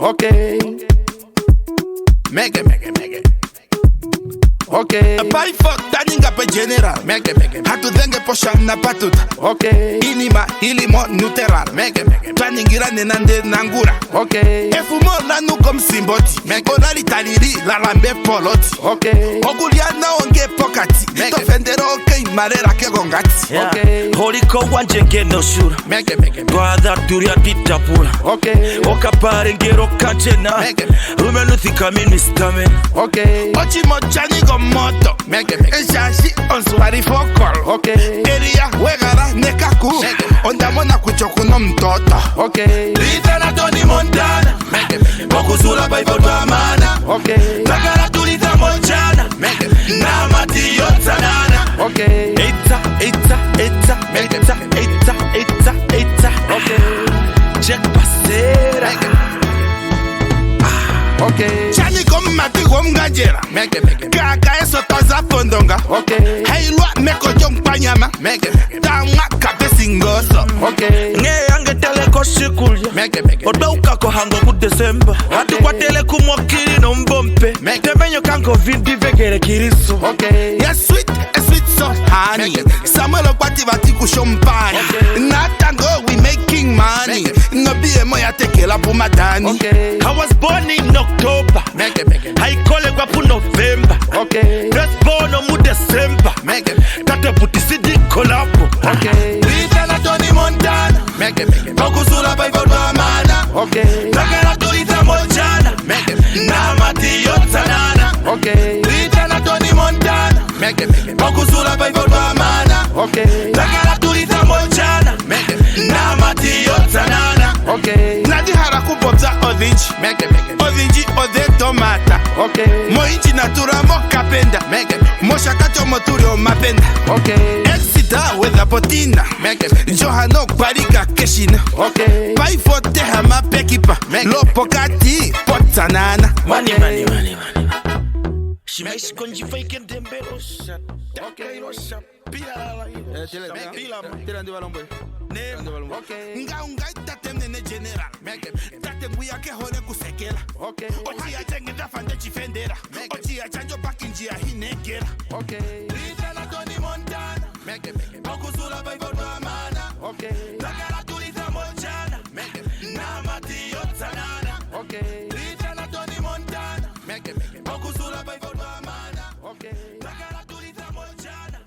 Okay. Make it. Okay. Pai fuck taninga pe general. Make it. Hatu denge posham na patuta. Okay. Inima ilimo nuteral. Make it. Taningira nenande nangura. Okay. Efumo nanu kom simboti. Onali taliri la lambe poloti. Okay. Oguliana onge pokati. Tofendero okay marera ke gongati. Okay. Holiko wanjenge no shura. Make it. Brother turia pitapula. Okay. Okapare ngero kachena. Make it. Umenuthi kamini stame. Okay. Ochimo chani go moto. Make it. Eshashi on swari fokol. Okay. Eria wegara nekaku. Ondamona kuchokuno mtoto. Okay. Litana Tony Montana. Make it. Bokuzula Bible Bamana. Okay. Tagara tulita monchana. Make it. Namati yotanana. Okay. Okay. Check pasera. Okay. Chani kom mati kom gajera. Make it. Kaka eso toza pondonga. Okay. Hey lwa meko jong panyama. Make it. Tanga kape singoso. Okay. Nge yange tele ko shikulya. Make it. Odauka ko hango ku December. Ati kwa tele ku mwakiri no mbompe. Temenyo kanko vindi vegere kiriso. Okay. Yes sweet so honey. Samuel okwati vati ku champagne. Natango we making money. No be moya tekela po madani. Okay. I was born in October. Make it. I call it kwa November. Okay. Just born on December. Make it. Tate putisidi kolabo. Okay. Rita na Tony Montana. Make it. Fokusula by Vodwa Mana. Okay. Takera to ita mojana. Make it. Na mati yotanana. Okay. Rita na Tony Montana. Make it. Fokusula by Vodwa Mana. Okay. Takera to ita mojana. Make it. Na mati yotanana. Okay. Nadi haraku bobza orange. Make it. Orange ode tomata. Okay. Moichi natura mo kapenda. Make it. Moshakacho moturi o mapenda. Okay. Exita weza potina. Make it. Johano kwarika keshina. Okay. Pai fote hama pekipa. Lopo kati potanana. Money. She makes konji fake and dembe osha. Okay, osha. Pila. Okay. Nga tatem nene general. Tatem buyake hore kusekela. Okay. Ochi ya jenge da fande chifendera. Ochi ya chanjo bakinji ya hinekera. Okay. Rita na Tony Montana. Make it. Fokusula by Vodwa Mana. Okay. Takara tulita mojana. Na mati yotanana. Okay. Rita na Tony Montana. Make it. Fokusula by Vodwa Mana. Okay. Takara tulita mojana.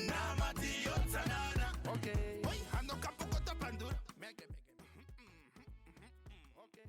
Na mati yotanana. Okay. Oi, hando kapu kota pandura. Make it. Okay.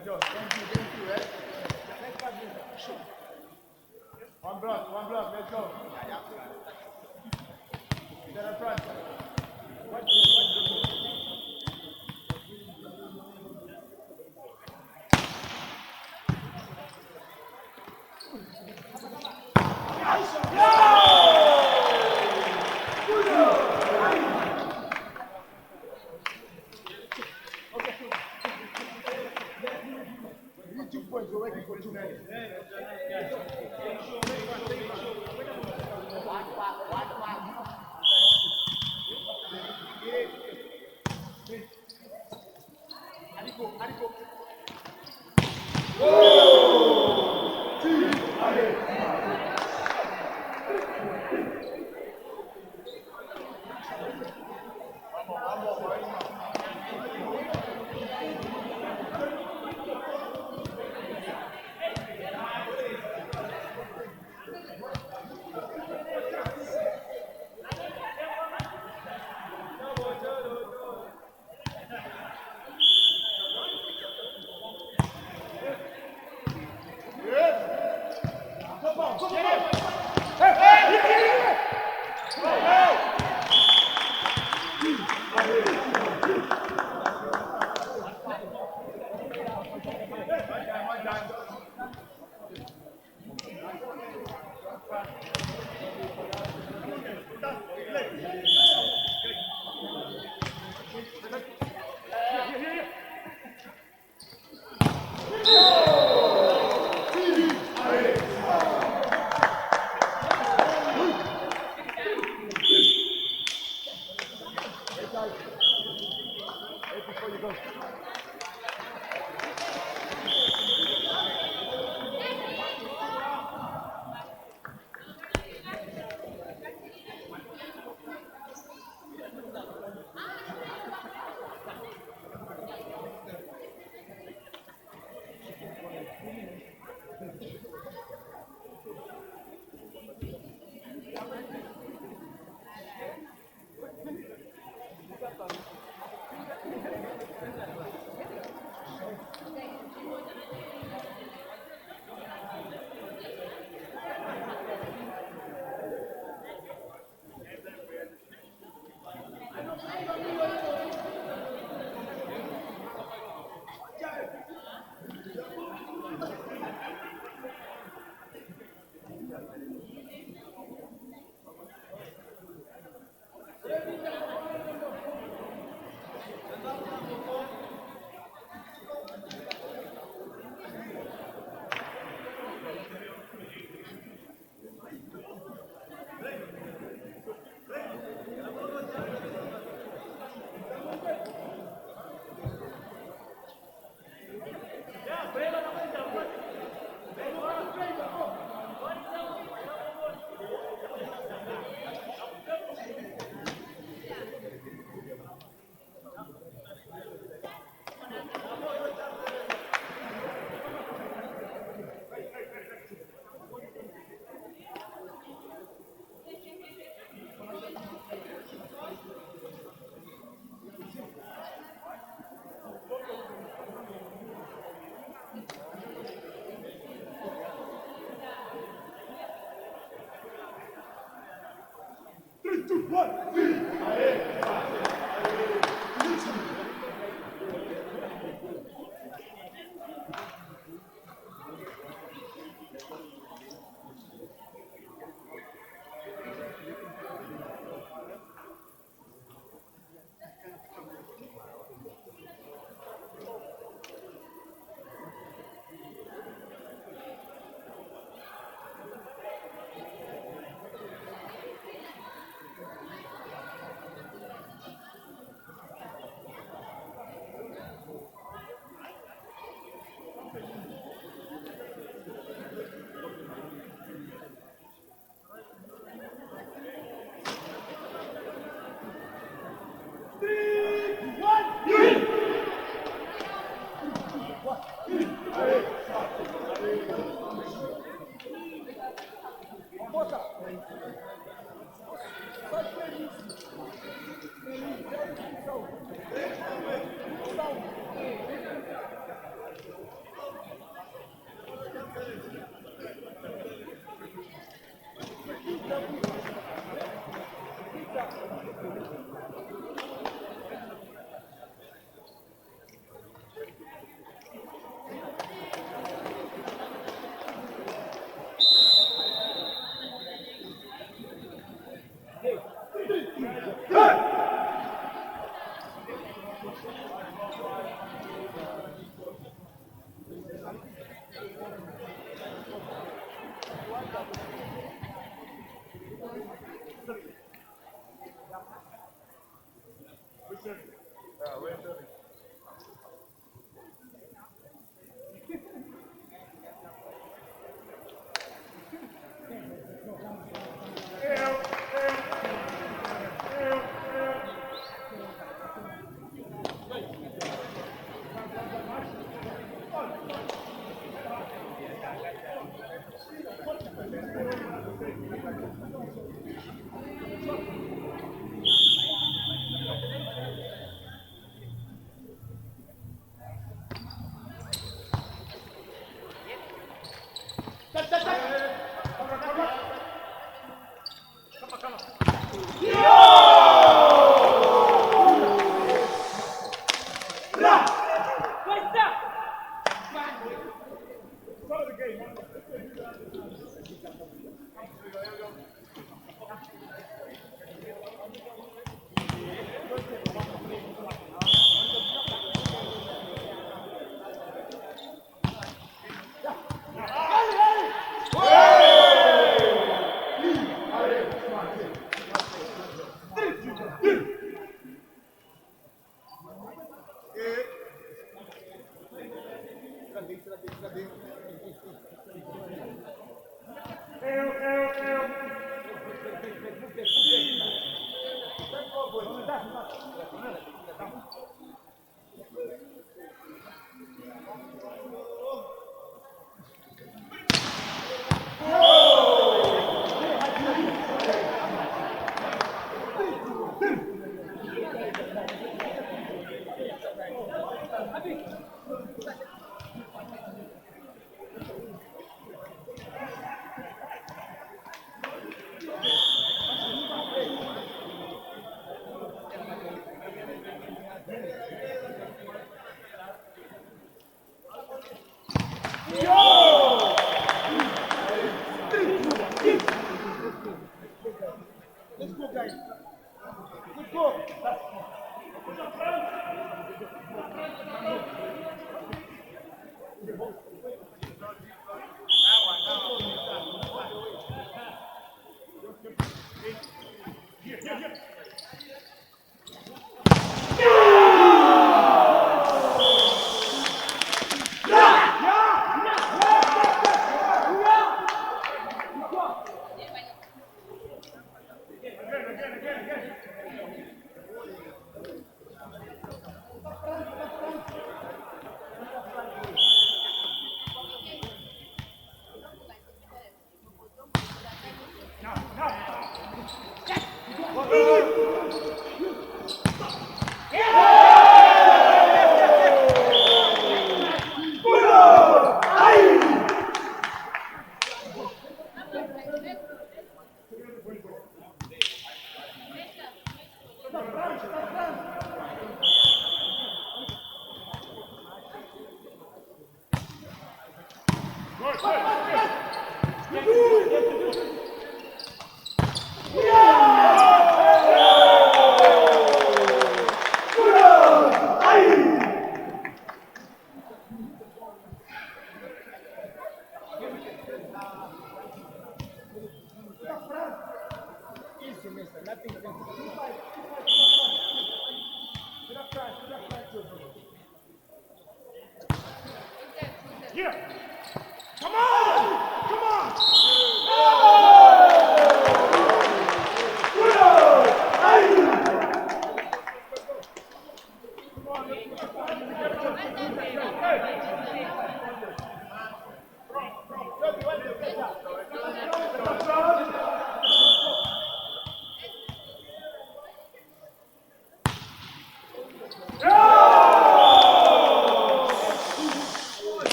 Let's go. Thank you, eh? One block, let's go. Get up front.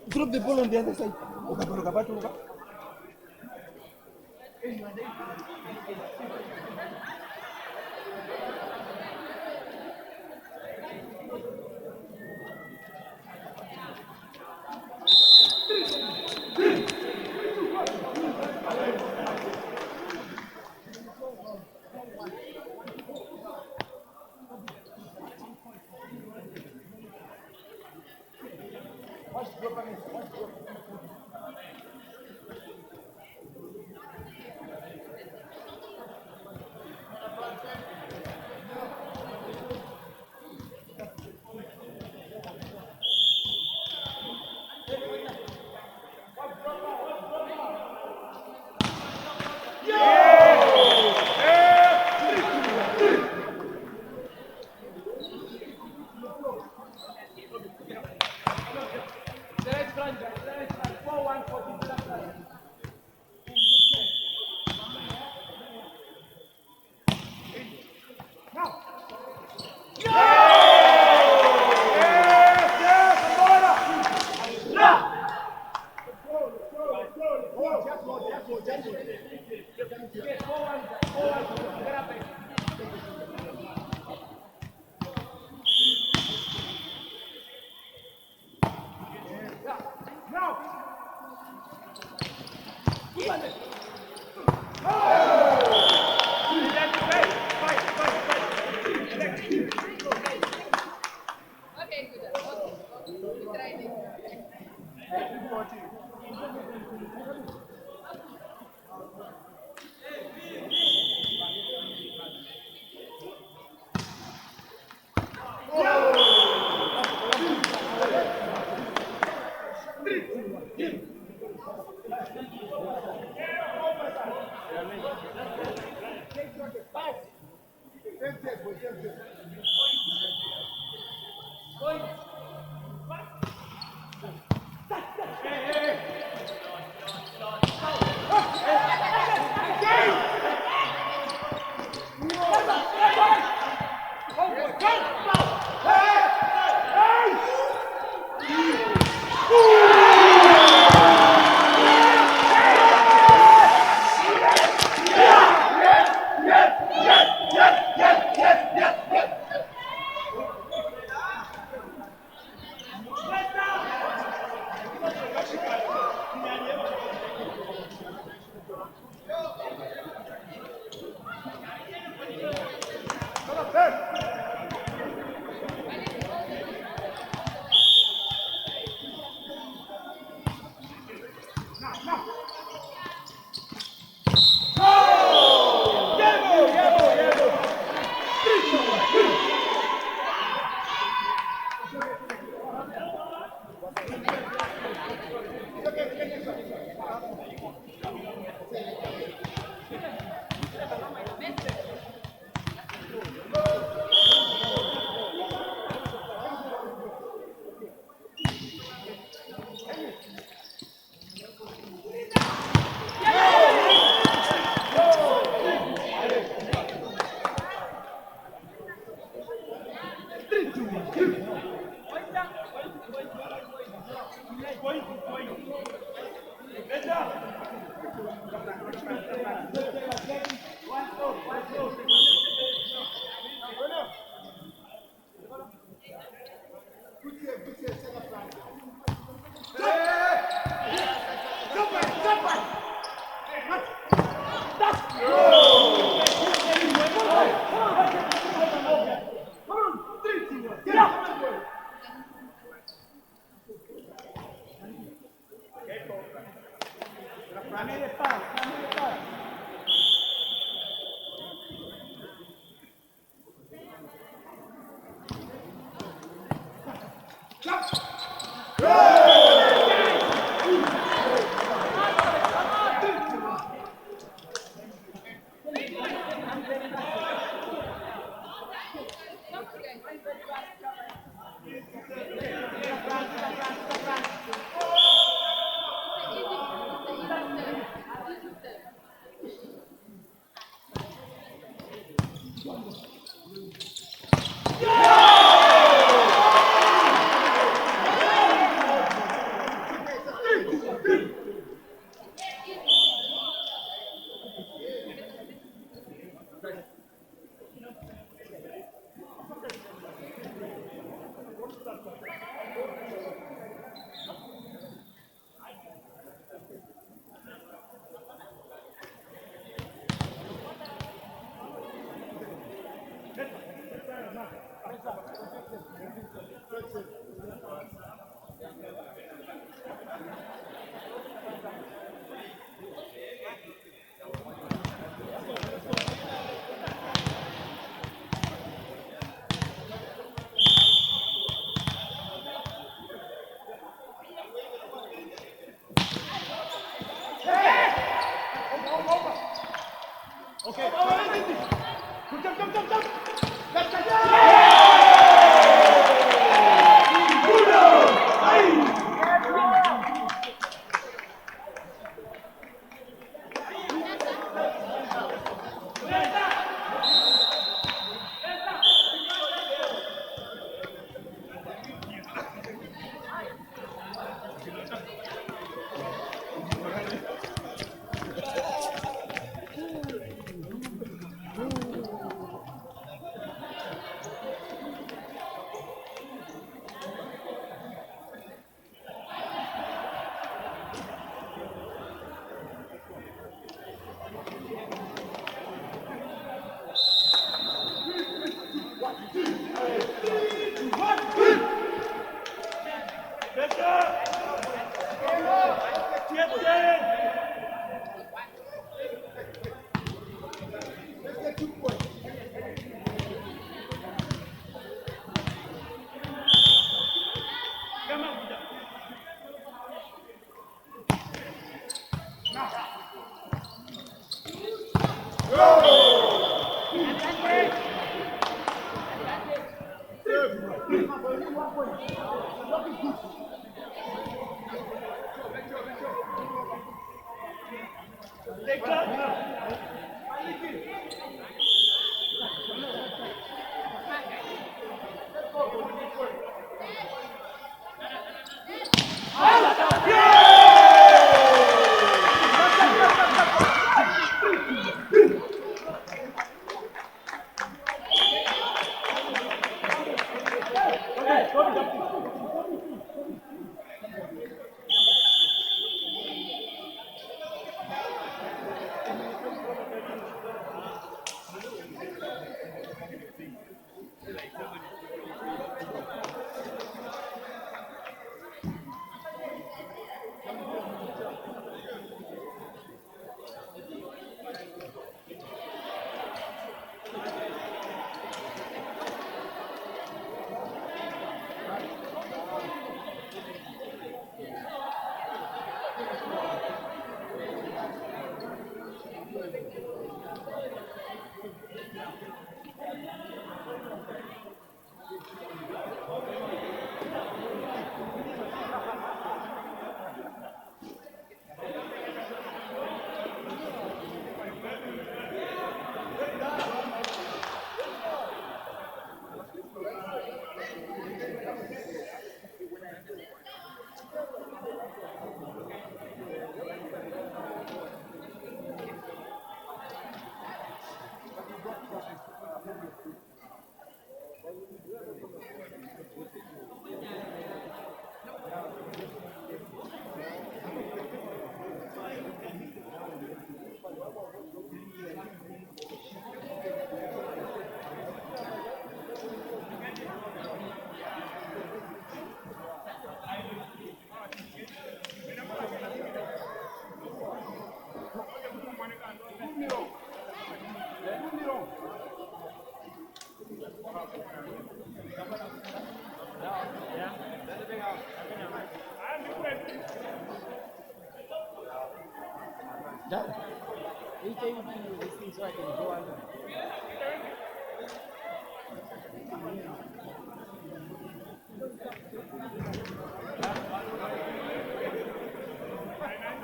Drop the ball on the other side.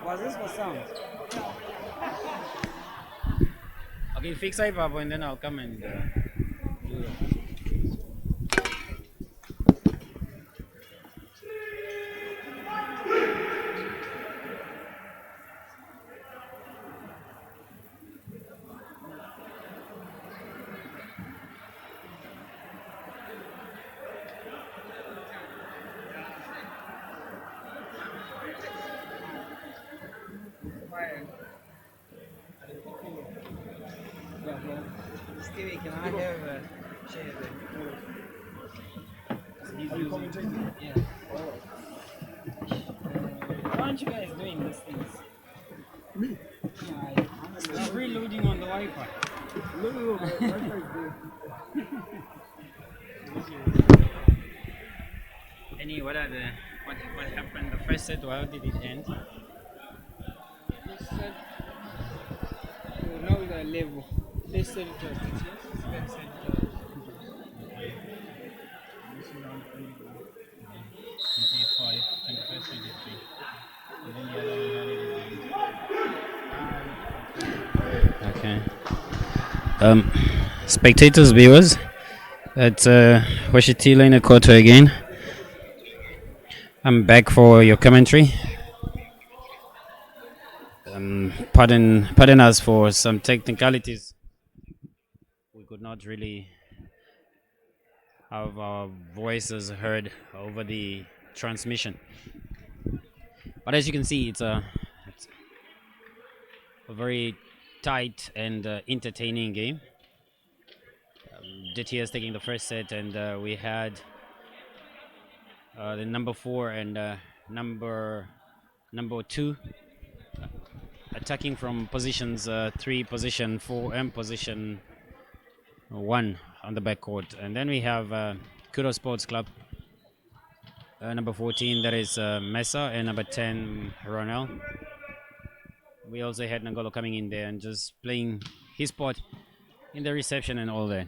Was this for sound? Okay, fix it up and then I'll come and do it. Stevie, can I have a share there? He's using. Yeah. Why aren't you guys doing these things? Me? Yeah, I'm reloading on the Wi-Fi. No, Wi-Fi is good. Any, what happened? The first set, how did it end? First set, you know the level. They said it was DTS. They said 25, 21st, 23. And then the other one had it. Okay. Spectators, viewers, at Washitila in the quarter again. I'm back for your commentary. Pardon us for some technicalities. We could not really have our voices heard over the transmission. But as you can see, it's a very tight and entertaining game. DTS taking the first set, and we had the number 4 and number 2 attacking from positions 3, position 4, and position 1 on the backcourt. And then we have Kudos Sports Club, number 14, that is Mesa, and number 10, Ronel. We also had Nangolo coming in there and just playing his part in the reception and all that.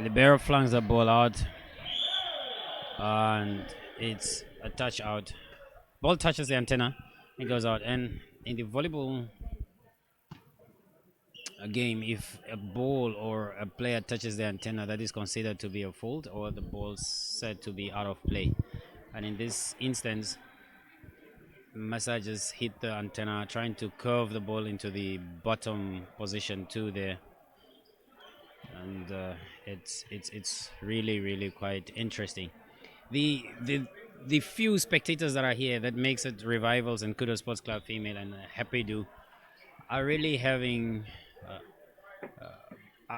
Libero flings the ball out, and it's a touch out. Ball touches the antenna, it goes out. And in the volleyball game, if a ball or a player touches the antenna, that is considered to be a fault, or the ball's said to be out of play. And in this instance, Massa just hit the antenna, trying to curve the ball into the bottom position 2 there. And it's really quite interesting. The few spectators that are here, that makes it Revivals and Kudos Sports Club Female and Happy Do, are really having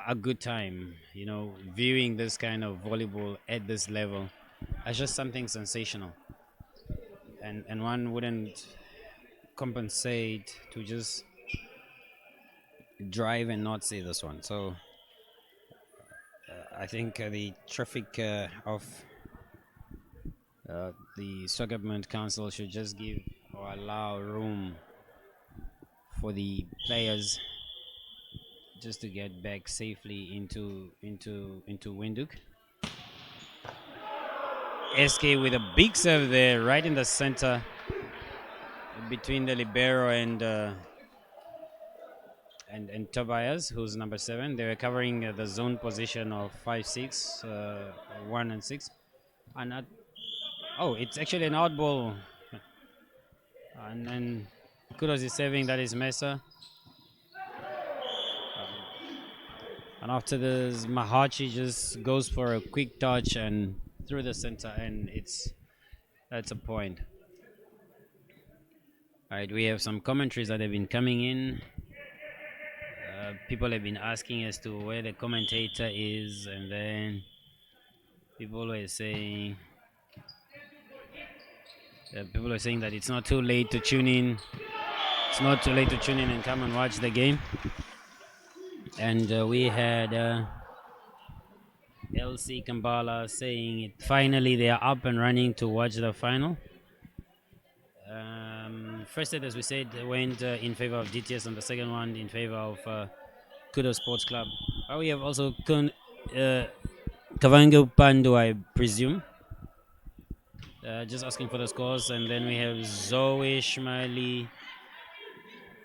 a good time, you know, viewing this kind of volleyball at this level. It's just something sensational, and one wouldn't compensate to just drive and not see this one. So I think the traffic of the Swakopmund Council should just give or allow room for the players just to get back safely into Windhoek. SK with a big serve there, right in the center between the libero and Tobias, who's number 7. They were covering the zone position of 5, 6, 1 and 6. And it's actually an out ball. And then Kudos is serving, that is Mesa. And after this, Mahachi just goes for a quick touch and through the center, and that's a point. All right, we have some commentaries that have been coming in. People have been asking as to where the commentator is, and then people were saying that it's not too late to tune in. It's not too late to tune in and come and watch the game. And we had LC Kambala saying it. Finally, they are up and running to watch the final. First set, as we said, went in favor of DTS, and the second one in favor of Kudos Sports Club. We have also Kavango Pandu, I presume. Just asking for the scores, and then we have Zoe Shmali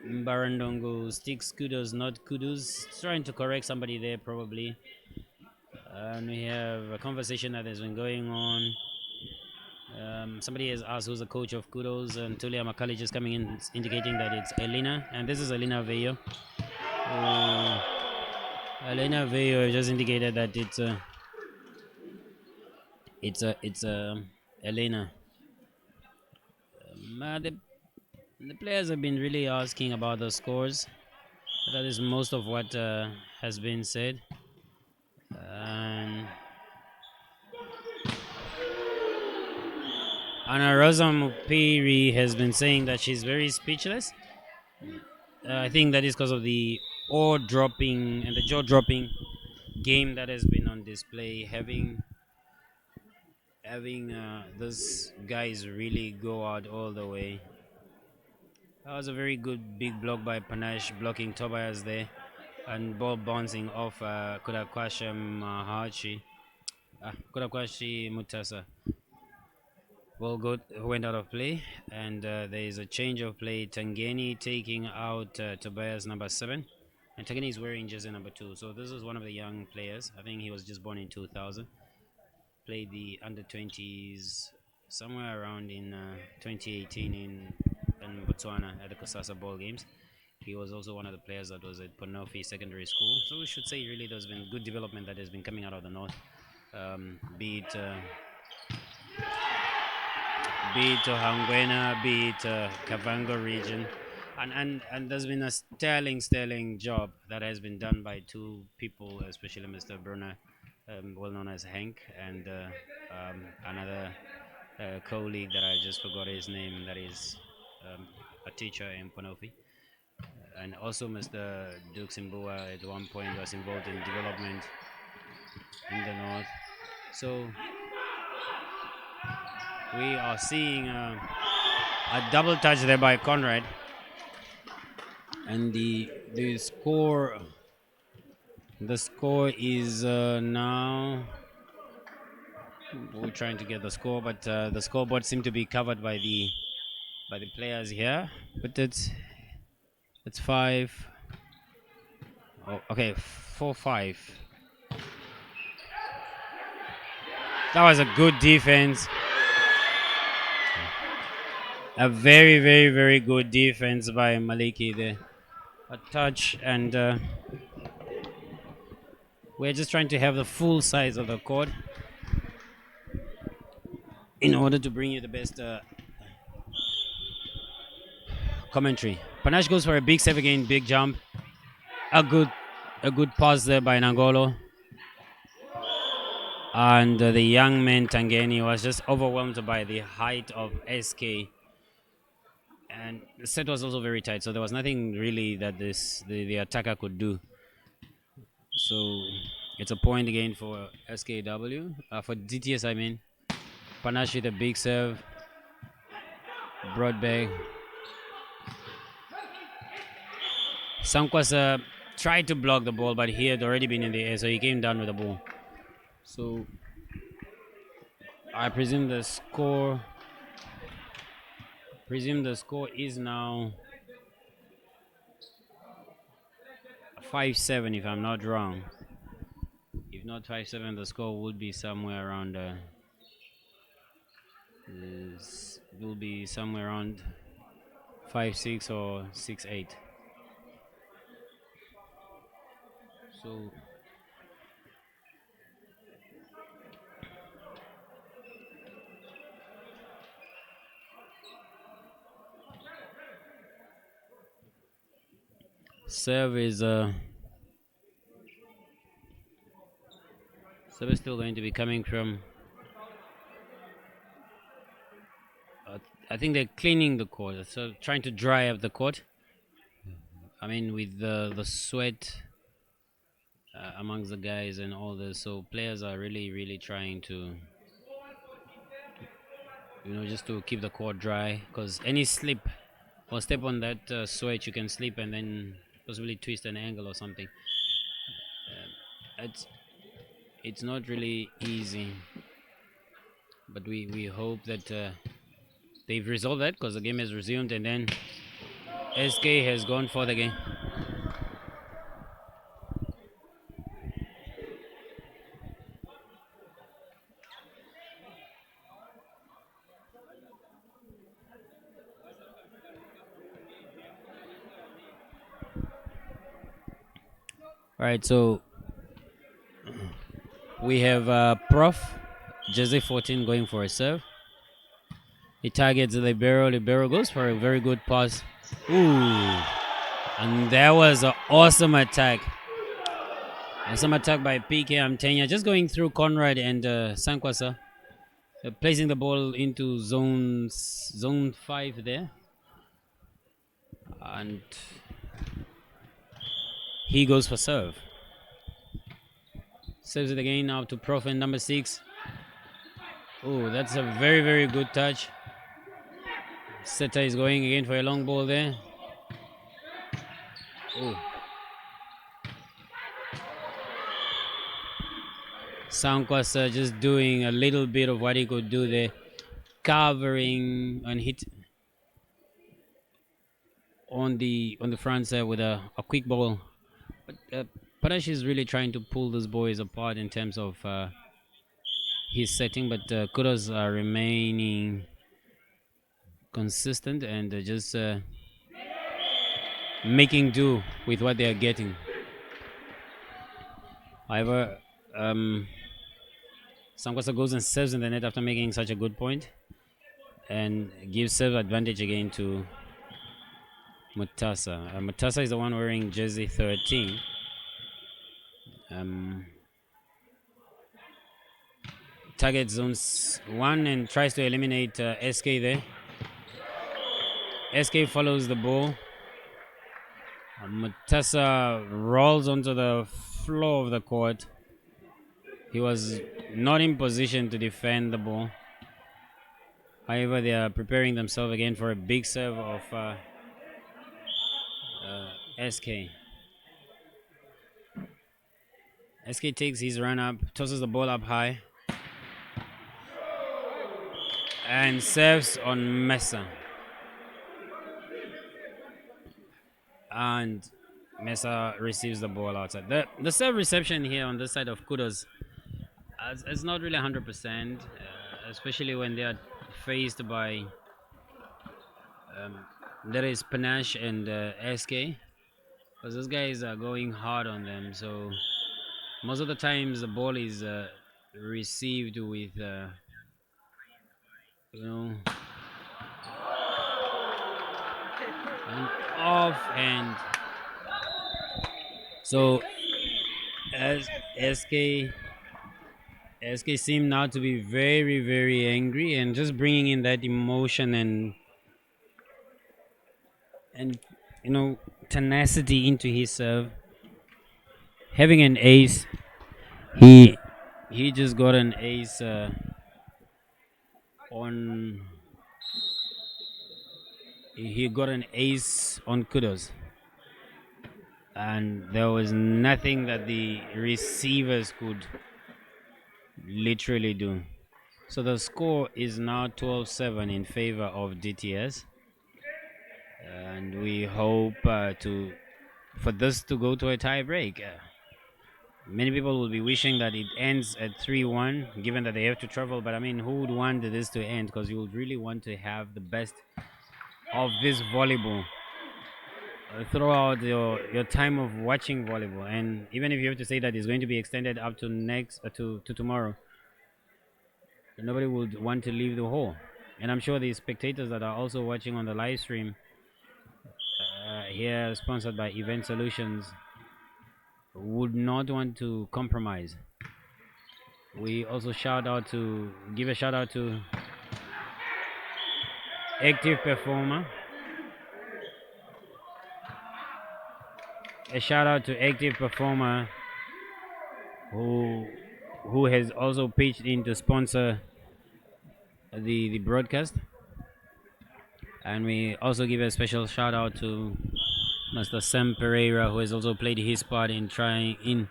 Barandongo Sticks Kudos, not Kudos. Trying to correct somebody there, probably. And we have a conversation that has been going on. Somebody has asked who's the coach of Kudos, and Tulia Makali just coming in indicating that it's Elena, and this is Elena Veyo. Elena Veyo just indicated that it's Elena. The players have been really asking about the scores. That is most of what has been said. Anna Rosa Mupiri has been saying that she's very speechless. I think that is because of the ore dropping and the jaw dropping game that has been on display. Having those guys really go out all the way. That was a very good big block by Panache blocking Tobias there, and ball bouncing off Kudakwashi Mahachi. Kudakwashi Mutasa. Ball went out of play, and there is a change of play. Tangeni taking out Tobias number 7, and Tangeni is wearing jersey number 2. So this is one of the young players. I think he was just born in 2000. Played the under 20s somewhere around in 2018 in Botswana at the Kosasa Ball Games. He was also one of the players that was at Ponofi Secondary School. So we should say really there's been good development that has been coming out of the north, be it Hangwena, be it Kavango region, and there's been a sterling job that has been done by two people, especially Mr. Brunner, well known as Hank, and another colleague that I just forgot his name, that is a teacher in Ponofi. And also Mr. Duke Simbua at one point was involved in development in the north. So we are seeing a double touch there by Conrad, and the score is now, we're trying to get the score, but the scoreboard seemed to be covered by the players here, but it's 5. Oh, okay, 4-5. That was a good defense. A very, very, very good defense by Maliki there. A touch, and we're just trying to have the full size of the court in order to bring you the best commentary. Panache goes for a big save again, big jump. A good pass there by Nangolo. And the young man Tangeni was just overwhelmed by the height of SK. And the set was also very tight, so there was nothing really that the attacker could do. So it's a point again for SKW. For DTS, I mean. Panache with a big serve. Broad bag. Sankwasa tried to block the ball, but he had already been in the air, so he came down with the ball. So I presume the score is now 5-7, if I'm not wrong. If not 5-7, the score would be somewhere around 5-6 or 6-8. So serve is still going to be coming from. I think they're cleaning the court, so trying to dry up the court. I mean, with the sweat amongst the guys and all this. So players are really trying to, just to keep the court dry, because any slip or step on that switch, you can slip and then possibly twist an ankle or something. It's not really easy, but we hope that they've resolved that, because the game has resumed and then SK has gone for the game. All right, so we have Prof Jersey 14 going for a serve. He targets Libero. Libero goes for a very good pass. Ooh, and that was an awesome attack. Awesome attack by PK Amtenya, just going through Conrad and Sankwasa, placing the ball into zone 5 there, and he goes for serve. Serves it again now to Prof and number 6. Oh, that's a very good touch. Seta is going again for a long ball there. Oh. Sankwasa just doing a little bit of what he could do there, covering and hit on the front side with a quick ball. But Padash is really trying to pull those boys apart in terms of his setting, but Kudos are remaining consistent and just making do with what they are getting. However, Sankwasa goes and serves in the net after making such a good point and gives serve advantage again to Mutasa. Mutasa is the one wearing jersey 13. Target zones 1 and tries to eliminate SK there. SK follows the ball. Mutasa rolls onto the floor of the court. He was not in position to defend the ball. However, they are preparing themselves again for a big serve of SK. SK takes his run up, tosses the ball up high, and serves on Mesa. And Mesa receives the ball outside. The serve reception here on this side of Kudos is not really 100%, especially when they are faced by there is Panache and SK, because those guys are going hard on them. So most of the times the ball is received with an offhand. So as SK seem now to be very angry and just bringing in that emotion and tenacity into his serve. Having an ace, he just got an ace on. He got an ace on Kudos, and there was nothing that the receivers could literally do. So the score is now 12-7 in favor of DTS, and we hope for this to go to a tie break. Many people will be wishing that it ends at 3-1, given that they have to travel. But I mean, who would want this to end? Because you would really want to have the best of this volleyball throughout your time of watching volleyball. And even if you have to say that it's going to be extended up to next to tomorrow, nobody would want to leave the hall. And I'm sure the spectators that are also watching on the live stream here, sponsored by Event Solutions, would not want to compromise. We also give a shout out to Active Performer. A shout out to Active Performer who has also pitched in to sponsor the broadcast. And we also give a special shout out to Mr. Sam Pereira, who has also played his part in trying in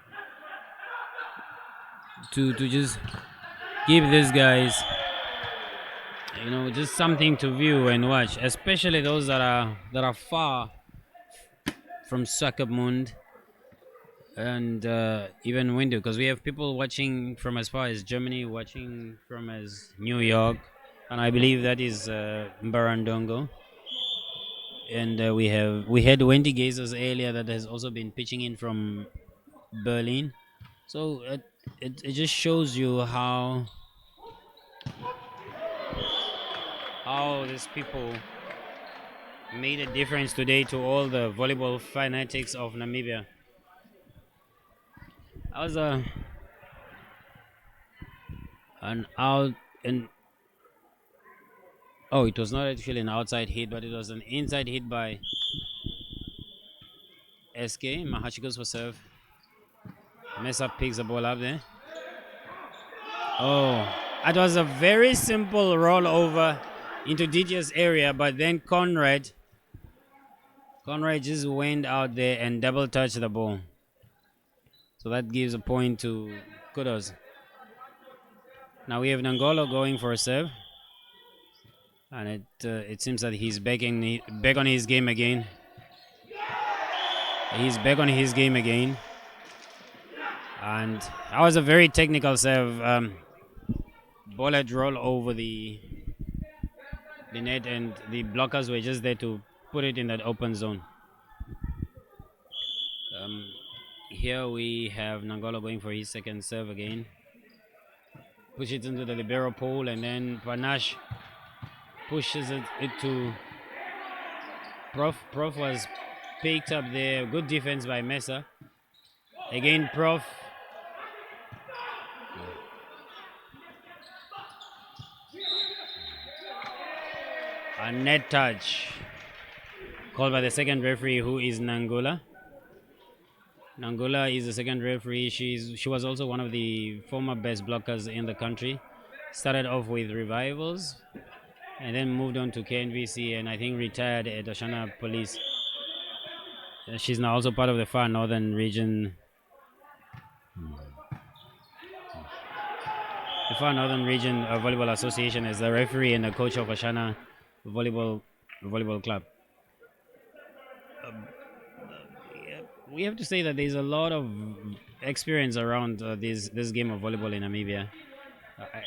to just give these guys, just something to view and watch, especially those that are far from Swakopmund and even window, because we have people watching from as far as Germany, watching from as New York, and I believe that is Mbarandongo. And we had Wendy Gazers earlier that has also been pitching in from Berlin. So it just shows you how these people made a difference today to all the volleyball fanatics of Namibia. I was an out and oh, it was not actually an outside hit, but it was an inside hit by SK. Mahachi goes for serve. Mesa picks the ball up there. Oh, it was a very simple rollover into DTS area, but then Conrad just went out there and double touched the ball. So that gives a point to Kudos. Now we have Nangolo going for a serve. And it seems that he's back on his game again. He's back on his game again. And that was a very technical serve. Ball had rolled over the net, and the blockers were just there to put it in that open zone. Here we have Nangolo going for his second serve again. Push it into the libero pole, and then Panache pushes it to Prof. Prof was picked up there. Good defense by Mesa. Again, Prof. A net touch called by the second referee, who is Nangula. Nangula is the second referee. She was also one of the former best blockers in the country. Started off with Revivals and then moved on to KNVC, and I think retired at Oshana Police. She's now also part of the Far Northern Region. The Far Northern Region Volleyball Association as the referee and the coach of Oshana Volleyball Club. We have to say that there's a lot of experience around this game of volleyball in Namibia.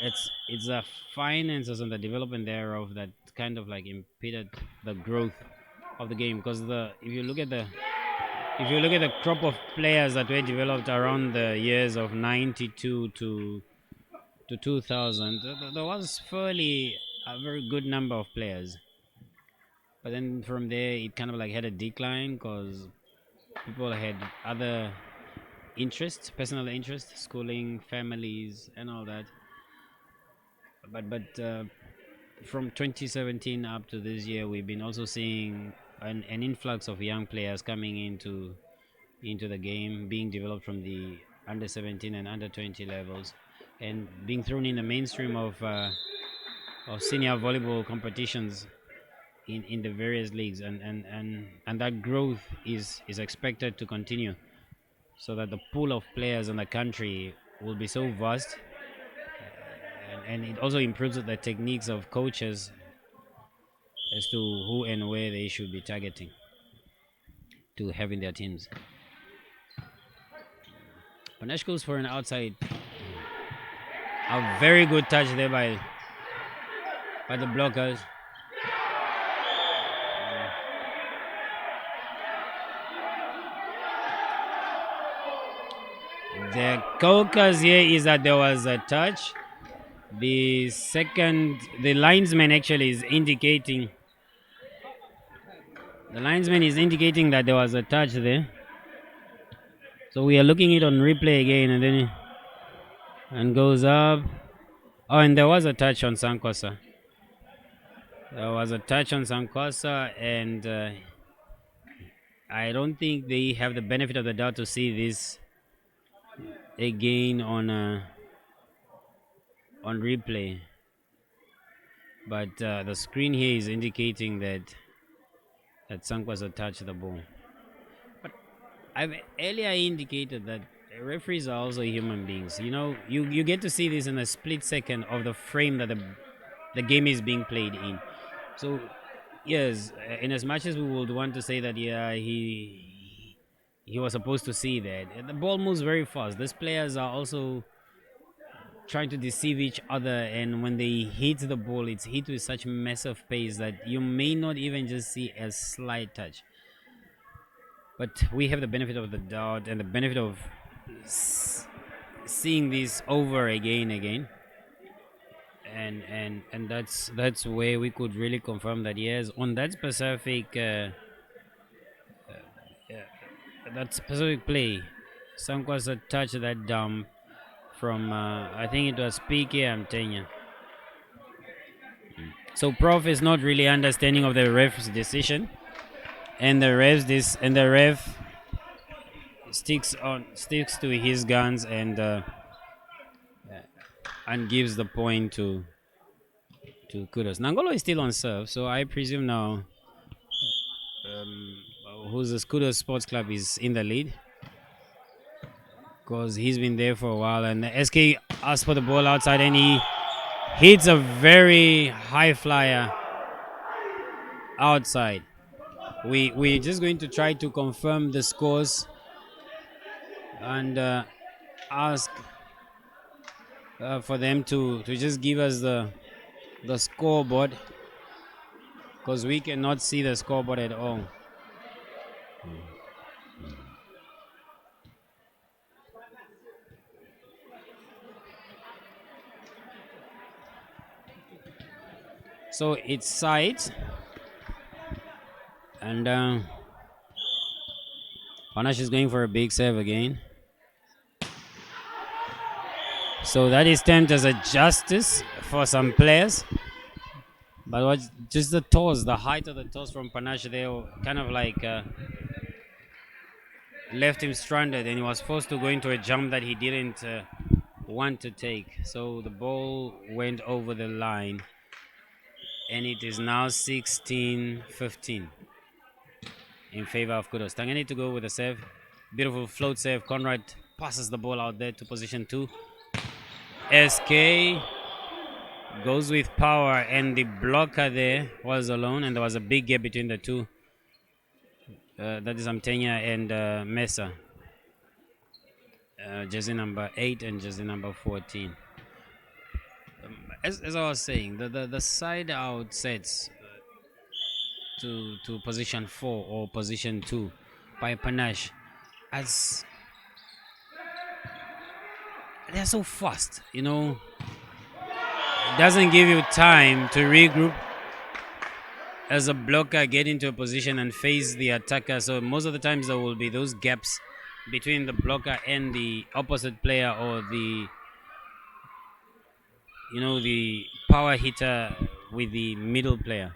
It's the finances and the development thereof that kind of like impeded the growth of the game, because if you look at the crop of players that were developed around the years of 92 to 2000, there was fairly a very good number of players, but then from there it kind of like had a decline because people had other interests, personal interests, schooling, families, and all that. But from 2017 up to this year, we've been also seeing an influx of young players coming into the game, being developed from the under 17 and under 20 levels, and being thrown in the mainstream of senior volleyball competitions in the various leagues, and that growth is expected to continue, so that the pool of players in the country will be so vast. And it also improves the techniques of coaches as to who and where they should be targeting to have in their teams. Panache goes for an outside. A very good touch there by the blockers. The caucus here is that there was a touch. The linesman actually is indicating. The linesman is indicating that there was a touch there. So we are looking it on replay again, and goes up. Oh, and there was a touch on Sankosa. And I don't think they have the benefit of the doubt to see this again on replay, but the screen here is indicating that Sankwasa touched the ball. But I've earlier indicated that referees are also human beings. You know, you get to see this in a split second of the frame that the game is being played in. So yes, in as much as we would want to say that he was supposed to see that, the ball moves very fast. These players are also trying to deceive each other, and when they hit the ball, it's hit with such massive pace that you may not even just see a slight touch. But we have the benefit of the doubt and the benefit of seeing this over again, and that's where we could really confirm that yes, on that specific play, Sankwasa touched that dump from I think it was PK Amtenya. So Prof is not really understanding of the ref's decision, and the ref sticks to his guns and gives the point to Kudos. Nangolo is still on serve, so I presume now who's the Kudos Sports Club is in the lead, because he's been there for a while, and the SK asked for the ball outside and he hits a very high flyer outside. We're just going to try to confirm the scores and ask for them to just give us the scoreboard, because we cannot see the scoreboard at all. So it's side, and Panache is going for a big save again. So that is termed as a justice for some players. But what, just the toss, the height of the toss from Panache there kind of like left him stranded, and he was forced to go into a jump that he didn't want to take. So the ball went over the line, and it is now 16-15 in favor of Kudos. Tangani to go with a save. Beautiful float save. Conrad passes the ball out there to position 2. SK goes with power, and the blocker there was alone, and there was a big gap between the two. That is Amtenya and Mesa. Jersey number 8 and jersey number 14. As I was saying, the side out sets to position 4 or position 2 by Panache, as they're so fast, you know, it doesn't give you time to regroup as a blocker, get into a position and face the attacker. So most of the times there will be those gaps between the blocker and the opposite player, or the power hitter with the middle player.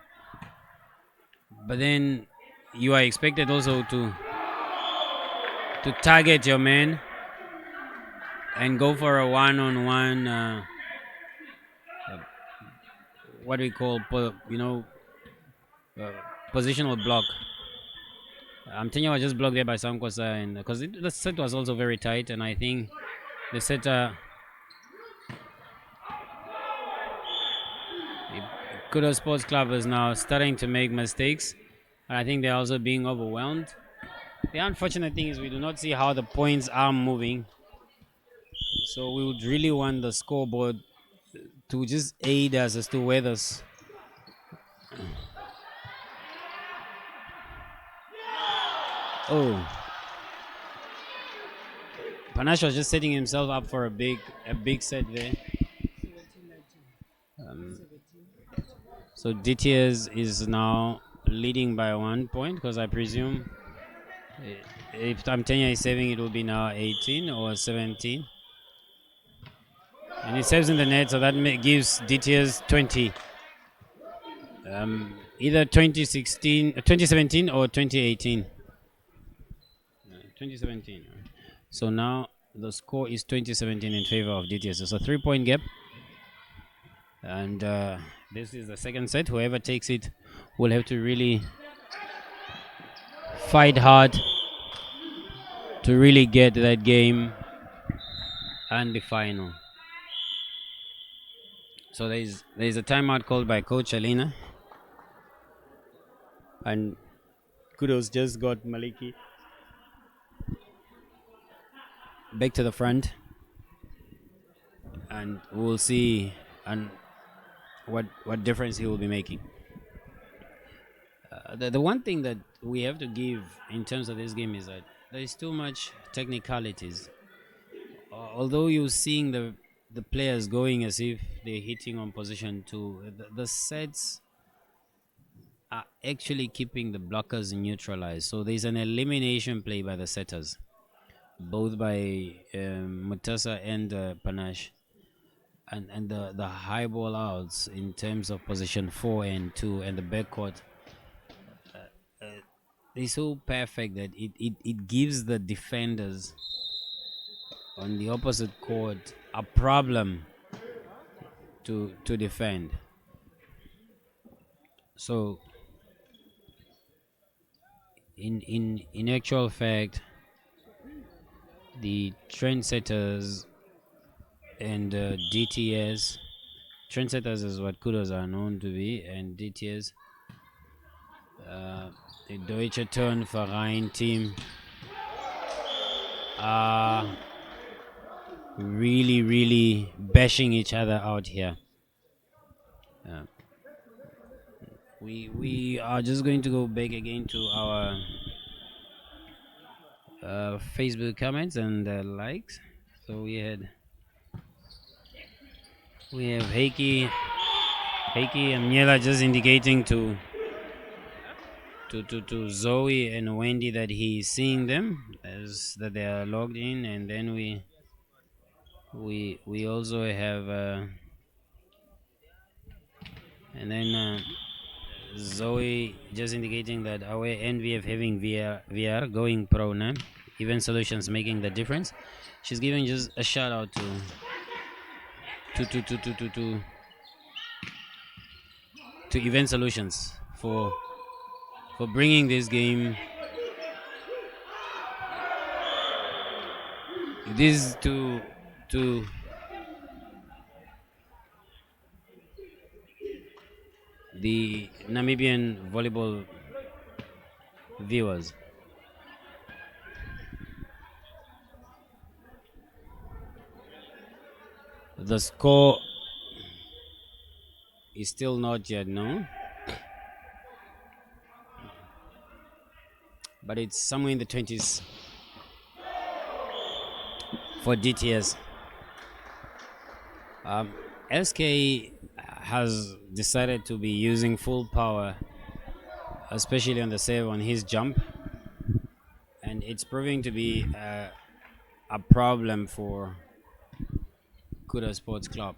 But then you are expected also to target your man and go for a one-on-one what we call positional block. Amtenya was just blocked there by Sankwasa, and because the set was also very tight, and I think the setter Kudos Sports Club is now starting to make mistakes, and I think they're also being overwhelmed. The unfortunate thing is we do not see how the points are moving, so we would really want the scoreboard to just aid us as to where this. Oh, Panache was just setting himself up for a big set there. So DTS is now leading by 1 point, because I presume if Amtenya is saving, it will be now 18 or 17. And he saves in the net, so that gives DTS 20. Either 2017 or 2018. 2017. So now the score is 2017 in favor of DTS. It's a 3-point gap, and this is the second set. Whoever takes it will have to really fight hard to really get that game and the final. So there's a timeout called by Coach Alina, and Kudos just got Maliki back to the front, and we'll see and what difference he will be making. The one thing that we have to give in terms of this game is that there is too much technicalities. Although you're seeing the players going as if they're hitting on position 2, the sets are actually keeping the blockers neutralized. So there's an elimination play by the setters, both by Mutasa and Panache, and the high ball outs in terms of position 4 and 2 and the backcourt. They're so perfect that it gives the defenders on the opposite court a problem to defend. So in actual fact, the trendsetters and DTS, trendsetters is what Kudos are known to be, and DTS, the Deutsche Turnverein team, are really bashing each other out here. We are just going to go back again to our Facebook comments and likes. So we have Heiki and Miela just indicating to Zoe and Wendy that he's seeing them, as that they are logged in, and then we also have and then Zoe just indicating that our NVF having VR going pro now, Event Solutions making the difference. She's giving just a shout out to Event Solutions for bringing this game to the Namibian volleyball viewers. The score is still not yet known, but it's somewhere in the 20s for DTS. SK has decided to be using full power, especially on the save on his jump, and it's proving to be a problem for Kudos Sports Club.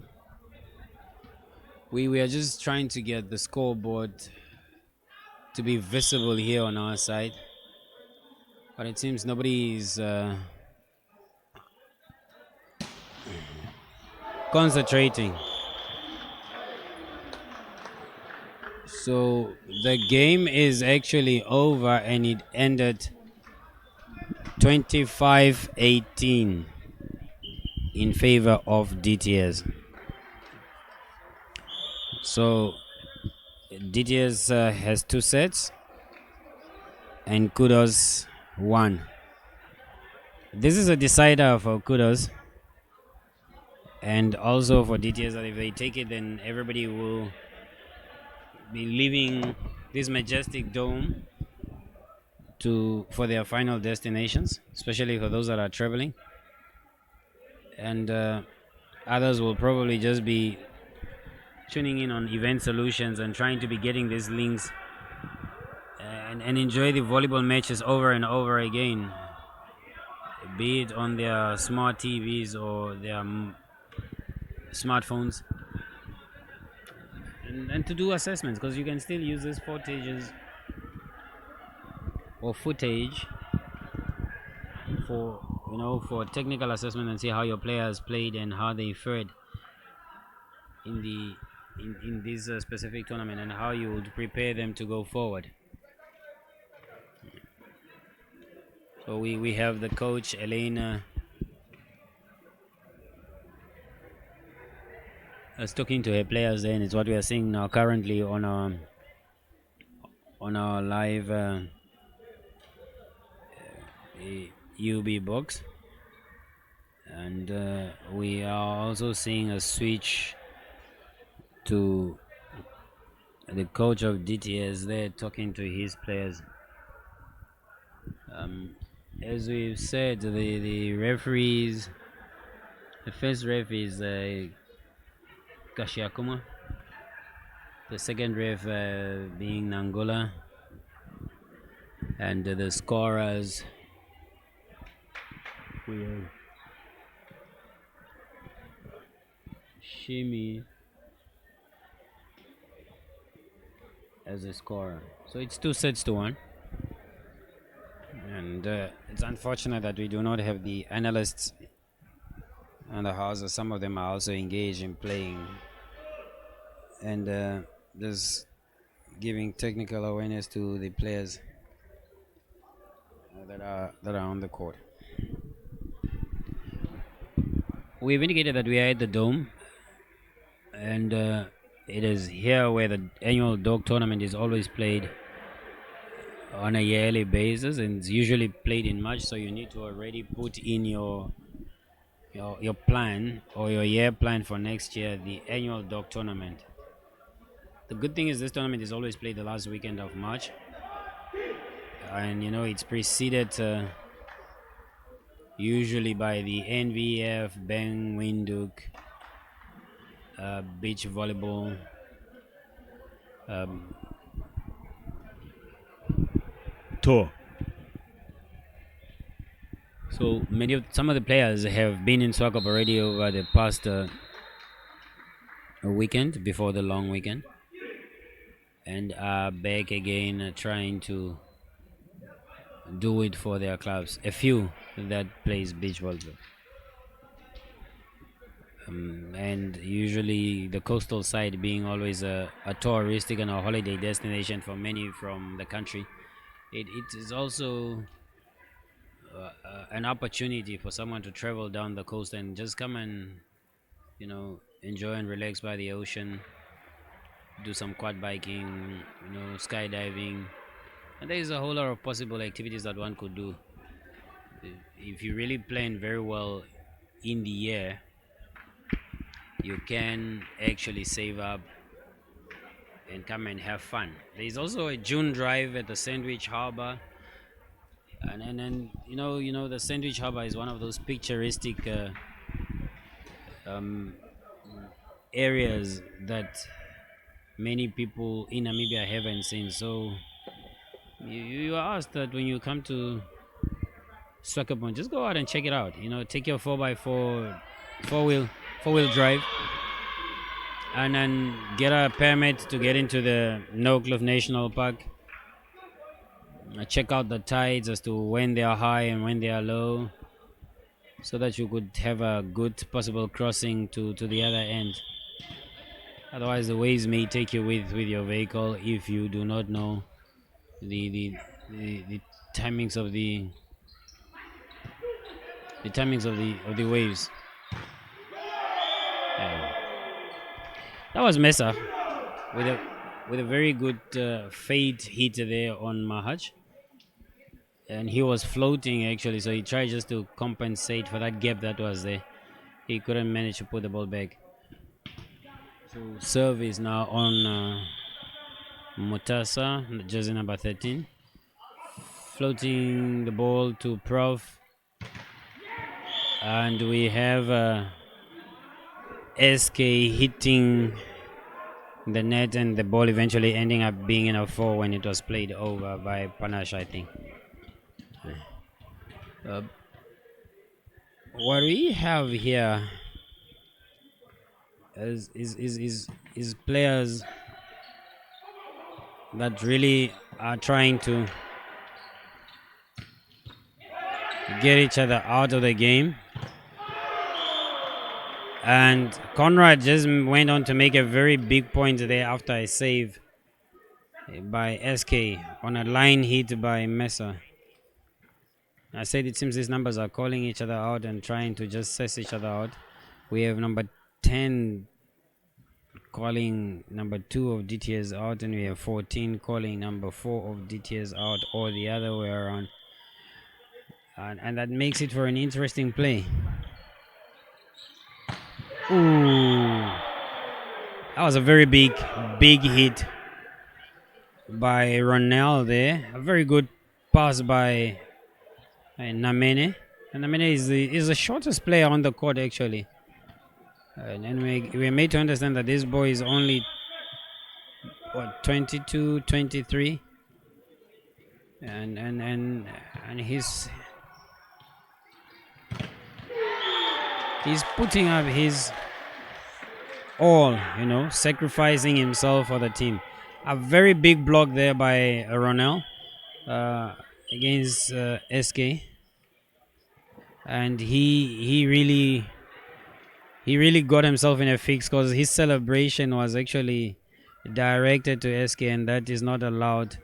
We are just trying to get the scoreboard to be visible here on our side, but it seems nobody is concentrating. So the game is actually over, and it ended 25-18 in favor of DTS. So DTS has 2 sets and Kudos 1. This is a decider for Kudos, and also for DTS, that if they take it, then everybody will be leaving this majestic dome for their final destinations, especially for those that are traveling, and others will probably just be tuning in on Event Solutions and trying to be getting these links and enjoy the volleyball matches over and over again, be it on their smart TVs or their smartphones, and to do assessments, because you can still use these footage for for technical assessment and see how your players played and how they fared in this specific tournament and how you would prepare them to go forward. So we have the coach Elena talking to her players there, and it's what we are seeing now currently on our live UB box, and we are also seeing a switch to the coach of DTS there talking to his players. As we've said, the referees, the first ref is Kashiakuma, the second ref being Nangola, and the scorers we have Shimi as a scorer. So it's 2-1, and it's unfortunate that we do not have the analysts in the house. Some of them are also engaged in playing, and just giving technical awareness to the players that are on the court. We've indicated that we are at the Dome, and it is here where the annual dog tournament is always played on a yearly basis, and it's usually played in March. So you need to already put in your plan or your year plan for next year, the annual dog tournament. The good thing is this tournament is always played the last weekend of March, and it's preceded usually by the NVF, Bang Windhoek, beach volleyball, tour. So some of the players have been in Swakopmund already over the past weekend before the long weekend, and are back again trying to do it for their clubs. A few that plays beach volleyball. And usually the coastal side being always a touristic and a holiday destination for many from the country, it is also an opportunity for someone to travel down the coast and just come and enjoy and relax by the ocean, do some quad biking, skydiving, and there is a whole lot of possible activities that one could do if you really plan very well in the year. You can actually save up and come and have fun. There is also a June drive at the Sandwich Harbor, and then the Sandwich Harbor is one of those picturesque areas that many people in Namibia haven't seen. So you are asked that when you come to Swakopmund, just go out and check it out. Take your 4x4 four-wheel drive, and then get a permit to get into the No-Cliff National Park. Check out the tides as to when they are high and when they are low, so that you could have a good possible crossing to the other end. Otherwise, the waves may take you with your vehicle if you do not know the timings of the waves. That was Mesa with a very good fade hit there on Mahaj, and he was floating actually, so he tried just to compensate for that gap that was there. He couldn't manage to put the ball back. So serve is now on Mutasa, jersey number 13, floating the ball to Prof, and we have SK hitting the net, and the ball eventually ending up being in a 4 when it was played over by Panache, I think. What we have here is players that really are trying to get each other out of the game. And Conrad just went on to make a very big point there after a save by SK on a line hit by Mesa. I said it seems these numbers are calling each other out and trying to just suss each other out. We have number 10 calling number 2 of DTS out, and we have 14 calling number 4 of DTS out, or the other way around. And that makes it for an interesting play. Ooh. That was a very big hit by Ronel there. A very good pass by Namene. And Namene is the shortest player on the court, actually. And we're made to understand that this boy is only, 22, 23. And he's putting up his all, sacrificing himself for the team. A very big block there by Ronel against SK, and he really got himself in a fix, because his celebration was actually directed to SK, and that is not allowed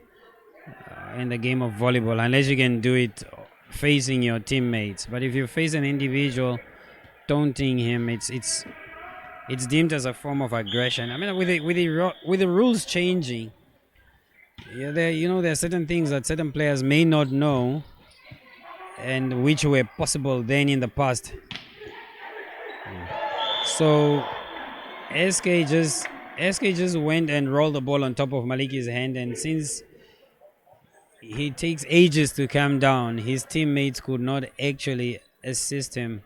in the game of volleyball unless you can do it facing your teammates. But if you face an individual taunting him, it's deemed as a form of aggression. I mean, with the rules changing, there are certain things that certain players may not know, and which were possible then in the past. So SK just went and rolled the ball on top of Maliki's hand, and since he takes ages to calm down, his teammates could not actually assist him.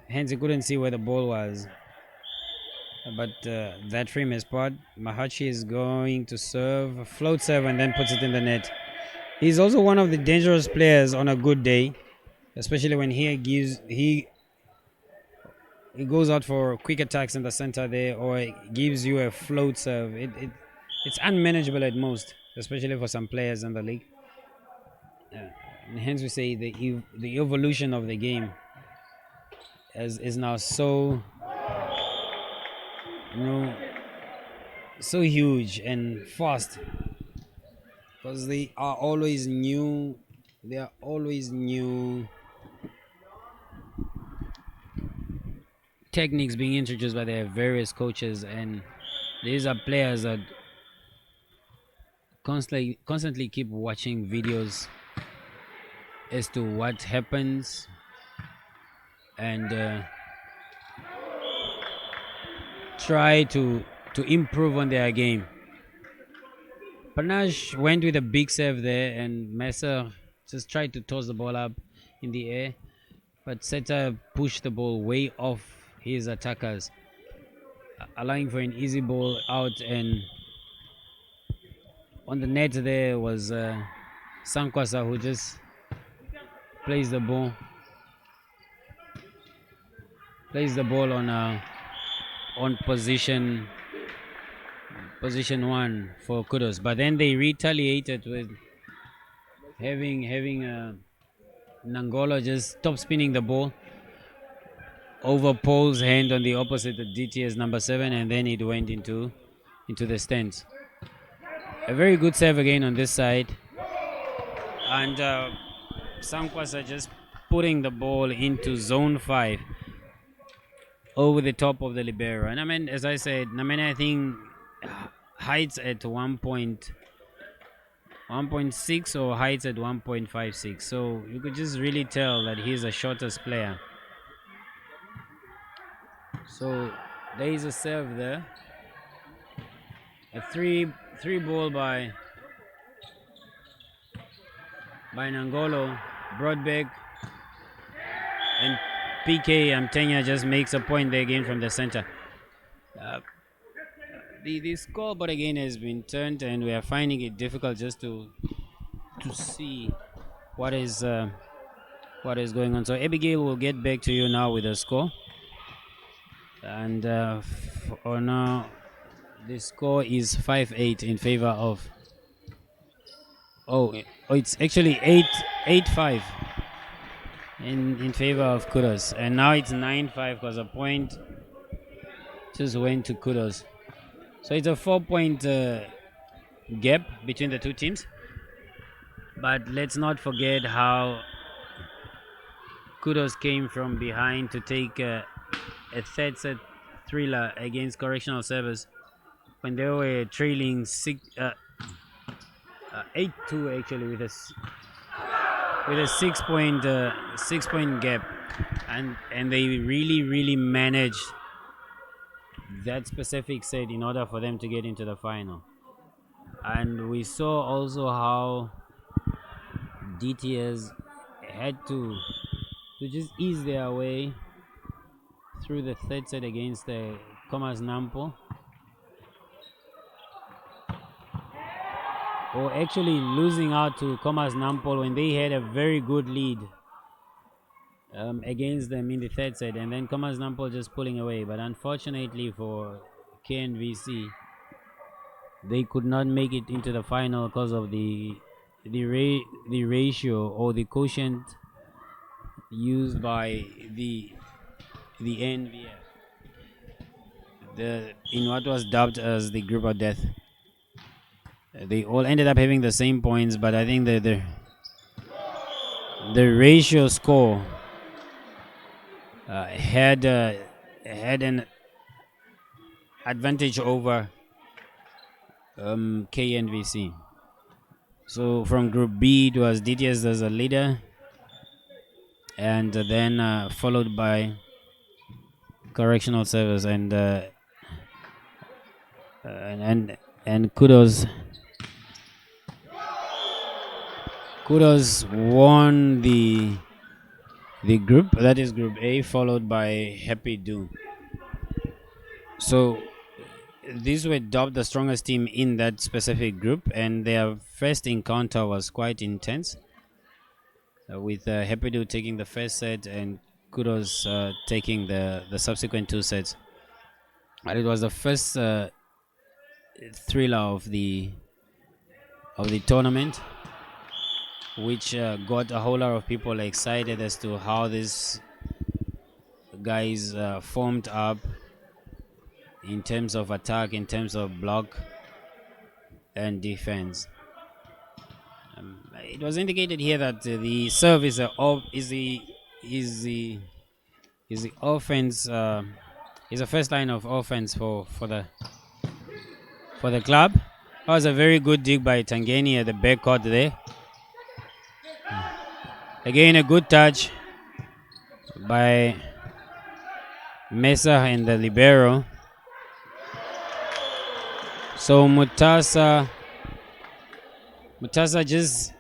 Hence, he couldn't see where the ball was. But that frame is part. Mahachi is going to serve, float serve, and then puts it in the net. He's also one of the dangerous players on a good day, especially when he goes out for quick attacks in the center there, or gives you a float serve. It's unmanageable at most, especially for some players in the league. And hence we say the evolution of the game is now so huge and fast, because they are always new techniques being introduced by their various coaches, and these are players that constantly keep watching videos as to what happens, and try to improve on their game. Panache went with a big serve there, and Messer just tried to toss the ball up in the air, but Seta pushed the ball way off his attackers, allowing for an easy ball out. And on the net there was Sankwasa, who just plays the ball on position 1 for Kudos. But then they retaliated with having Nangolo just stop spinning the ball over Paul's hand on the opposite, the DTS number 7, and then it went into the stands. A very good serve again on this side, and Sankwasa just putting the ball into zone 5 over the top of the libero. And I mean, as I said, I think heights at 1.6 or heights at 1.56, so you could just really tell that he's the shortest player. So there is a serve there, a three ball by Nangolo, brought back, and PK Amtenya just makes a point there again from the center. The scoreboard again has been turned, and we are finding it difficult just to see what is going on. So Abigail will get back to you now with the score, and for now the score is 5-8 in favor of. Oh, it's actually 8-5 in favor of Kudos. And now it's 9-5 because a point just went to Kudos. So it's a 4-point gap between the two teams. But let's not forget how Kudos came from behind to take a third set thriller against Correctional Service when they were trailing 8-2 actually with a 6-point gap, and they really managed that specific set in order for them to get into the final. And we saw also how DTS had to just ease their way through the third set against the Commerce Nampo, or actually losing out to Commerce Nampo when they had a very good lead against them in the third set, and then Commerce Nampo just pulling away. But unfortunately for KNVC, they could not make it into the final because of the ratio or the quotient used by the NVF, in what was dubbed as the group of death. They all ended up having the same points, but I think the ratio score had an advantage over KNVC. So from Group B, it was DTS as a leader, and then followed by Correctional Service and Kudos. Kudos won the group, that is Group A, followed by Happy Do. So these were dubbed the strongest team in that specific group, and their first encounter was quite intense, with Happy Do taking the first set and Kudos taking the subsequent two sets. And it was the first thriller of the tournament, which got a whole lot of people excited as to how these guys formed up in terms of attack, in terms of block and defense. It was indicated here that the serve is the offense, is the first line of offense for the club. That was a very good dig by Tangeni at the backcourt there. Again, a good touch by Mesa and the libero. So Mutasa just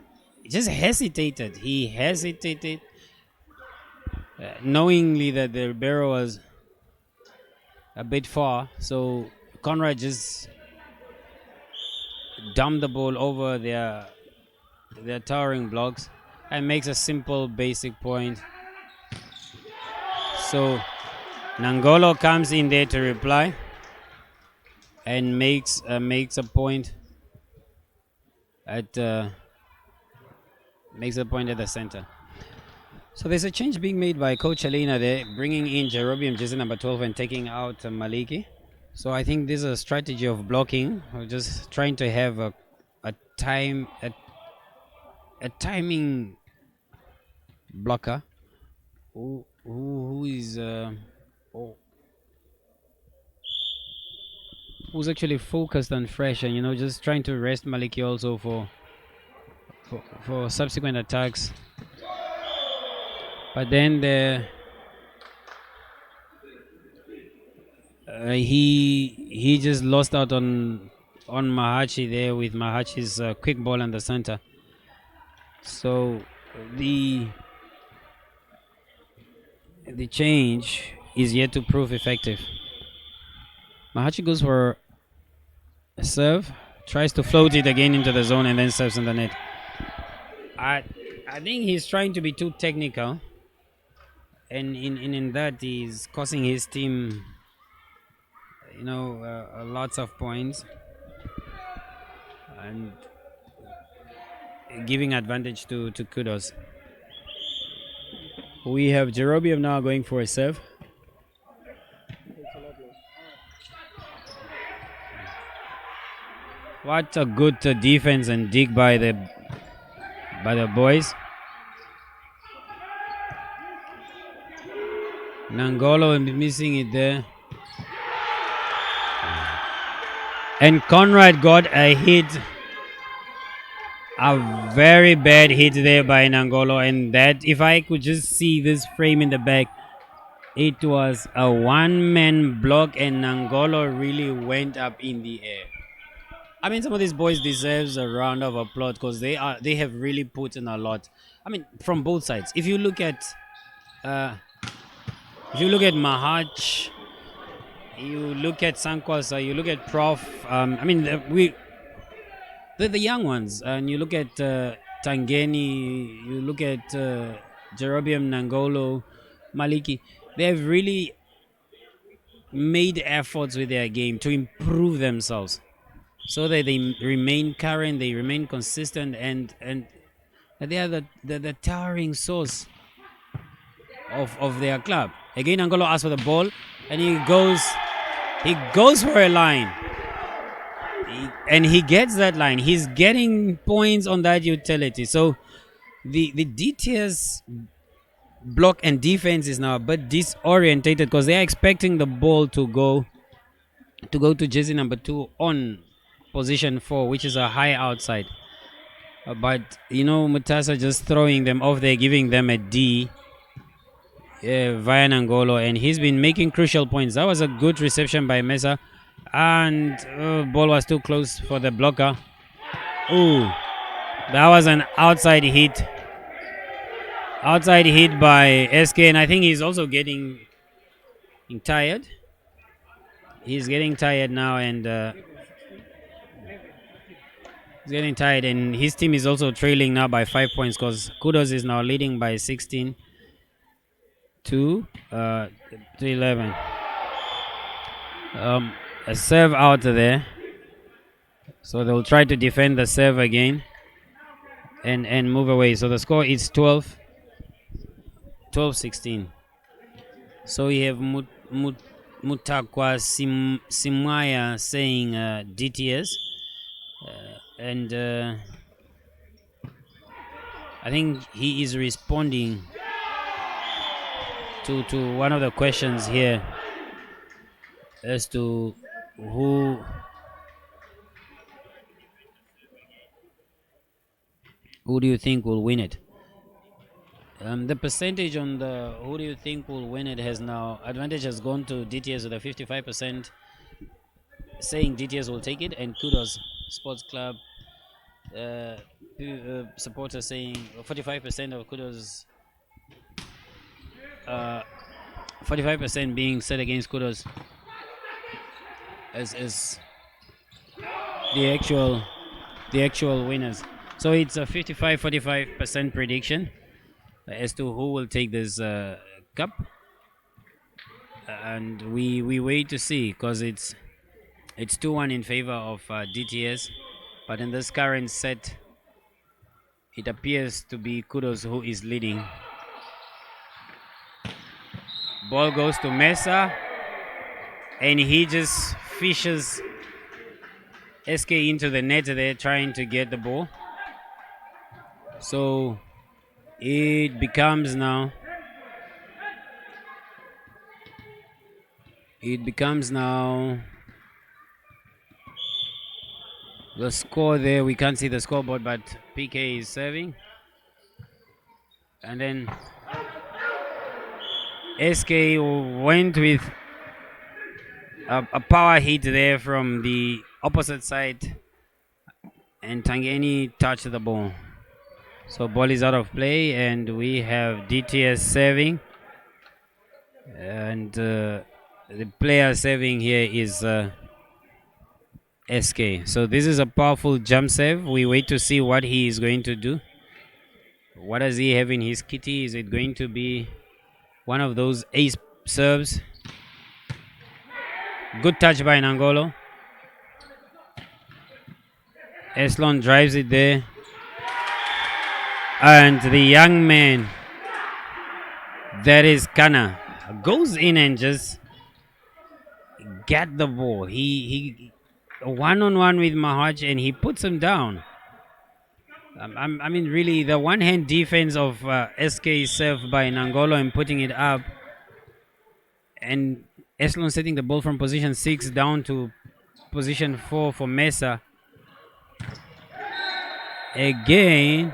hesitated. He hesitated, knowingly that the libero was a bit far. So Conrad just dumped the ball over their towering blocks and makes a simple basic point. So Nangolo comes in there to reply and makes a point at the center. So there's a change being made by Coach Alina there, bringing in Jerobium, jersey number 12, and taking out Maliki. So I think this is a strategy of blocking. We're just trying to have a timing blocker who is who's actually focused and fresh, and just trying to rest Maliki also for subsequent attacks. But then he just lost out on Mahachi there, with Mahachi's quick ball in the center. So the change is yet to prove effective. Mahachi goes for a serve, tries to float it again into the zone, and then serves in the net. I think he's trying to be too technical, and in that he's costing his team lots of points and giving advantage to Kudos. We have Jerobium now going for a serve. What a good defense and dig by the boys. Nangolo missing it there. And Conrad got a hit. A very bad hit there by Nangolo. And that, if I could just see this frame in the back, it was a one-man block and Nangolo really went up in the air. I mean, some of these boys deserves a round of applause because they have really put in a lot. I mean, from both sides. If you look at Mahach, you look at Sankwasa, you look at Prof. The young ones, and you look at Tangeni, you look at Jerobium, Nangolo, Maliki. They have really made efforts with their game to improve themselves, so that they remain current, they remain consistent, and they are the towering source of their club. Again, Nangolo asks for the ball, and he goes for a line. And he gets that line. He's getting points on that utility. So the DTS block and defense is now a bit disorientated because they are expecting the ball to go to jersey number 2 on position 4, which is a high outside. But Mutasa just throwing them off there, giving them a D via Nangolo, and he's been making crucial points. That was a good reception by Mesa. And ball was too close for the blocker. Ooh, that was an outside hit. Outside hit by SK, and I think he's also getting tired. He's getting tired now, and he's getting tired, and his team is also trailing now by 5 points because Kudos is now leading by 16 to 11. A serve out there, so they'll try to defend the serve again and move away. So the score is 12-16. So we have Mutakwa Simwaya saying DTS, and I think he is responding to one of the questions here as to who do you think will win it. The percentage on the who do you think will win it has now, advantage has gone to DTS with a 55% saying DTS will take it, and Kudos Sports Club supporters saying 45% of Kudos, 45% being set against Kudos as the actual winners. So it's a 55-45% prediction as to who will take this cup, and we wait to see, because it's 2-1 in favor of DTS, but in this current set it appears to be Kudos who is leading. Ball goes to Mesa, and he just fishes SK into the net there, trying to get the ball. So it becomes now the score there. We can't see the scoreboard, but PK is serving, and then SK went with a power hit there from the opposite side, and Tangeni touched the ball. So ball is out of play, and we have DTS serving, and the player serving here is SK. So this is a powerful jump serve. We wait to see what he is going to do. What does he have in his kitty? Is it going to be one of those ace serves? Good touch by Nangolo. Eslon drives it there, and the young man That is Kana. Goes in and just get the ball. He one-on-one with Mahaj and he puts him down. I mean, really, the one-hand defense of SK serve by Nangolo and putting it up, and Eslon setting the ball from position 6 down to position 4 for Mesa. Again,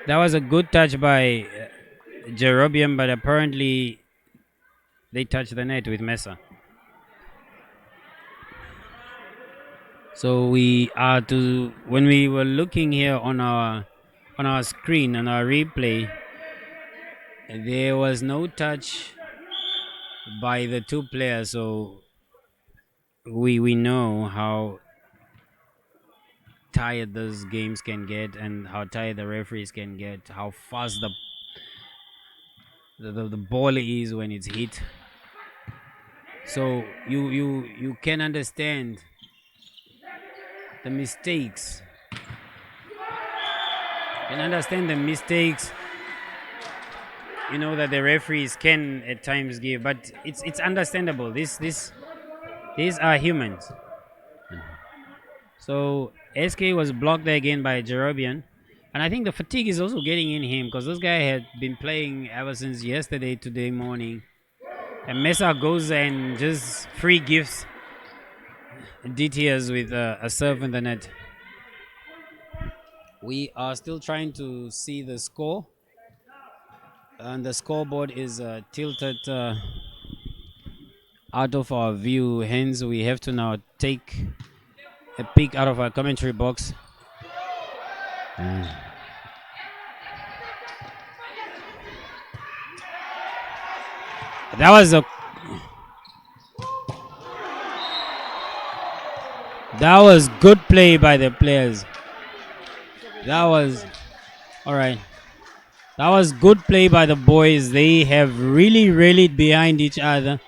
that was a good touch by Jerobian, but apparently they touched the net with Mesa. So we are to, when we were looking here on our screen, on our replay, there was no touch by the two players, so we know how tired those games can get and how tired the referees can get, how fast the ball is when it's hit. So you can understand the mistakes. You can understand the mistakes, you know, that the referees can at times give, but it's understandable. These are humans. So SK was blocked there again by Jerobian, and I think the fatigue is also getting in him because this guy had been playing ever since today morning. And Mesa goes and just free gifts DTS with a serve in the net. We are still trying to see the score, and the scoreboard is tilted out of our view. Hence, we have to now take a peek out of our commentary box. That was good play by the players. That was all right. That was good play by the boys. They have really rallied behind each other,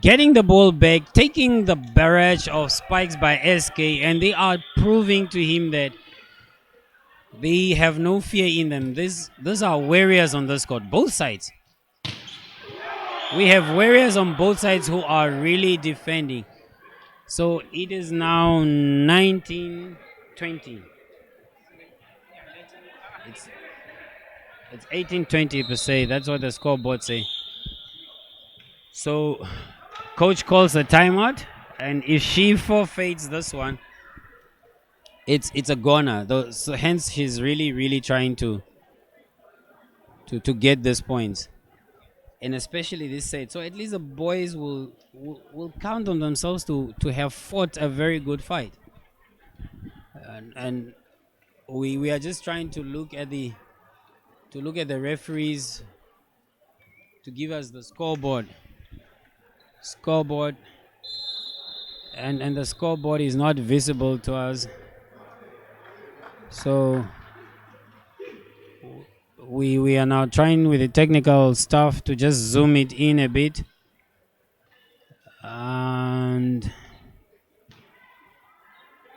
getting the ball back, taking the barrage of spikes by SK, and they are proving to him that they have no fear in them. These are warriors on this court, both sides. We have warriors on both sides who are really defending. So it is now 19-20. It's 18-20 per se. That's what the scoreboard say. So coach calls a timeout, and if she forfeits this one, it's a goner. So hence she's really trying to get these points, and especially this set. So at least the boys will count on themselves to have fought a very good fight, and we are just trying to look at the referees to give us the scoreboard, and the scoreboard is not visible to us. So we are now trying with the technical stuff to just zoom it in a bit, and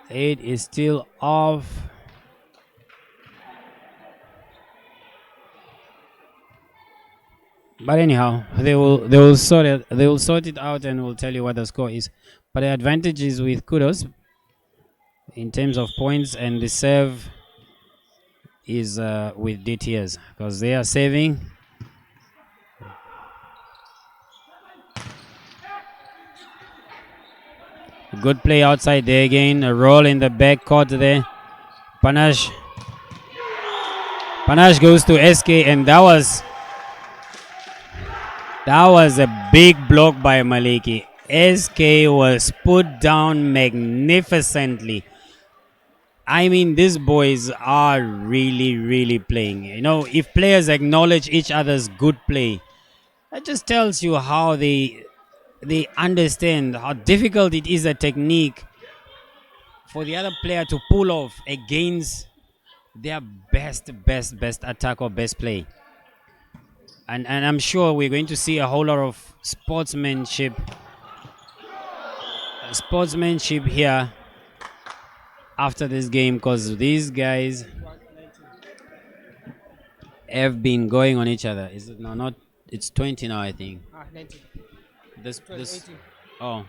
it is still off. But anyhow, they will sort it out, and will tell you what the score is. But the advantage is with Kudos in terms of points, and the serve is with DTS because they are saving. Good play outside there again. A roll in the back court there. Panache goes to SK, and that was a big block by Maliki. SK was put down magnificently. I mean, these boys are really playing. You know, if players acknowledge each other's good play, that just tells you how they understand how difficult it is, a technique for the other player to pull off against their best attack or best play. And I'm sure we're going to see a whole lot of sportsmanship here after this game, because these guys, have been going on each other. Is it no? Not. It's 20 now, I think. 19. This It was this. 18. Oh,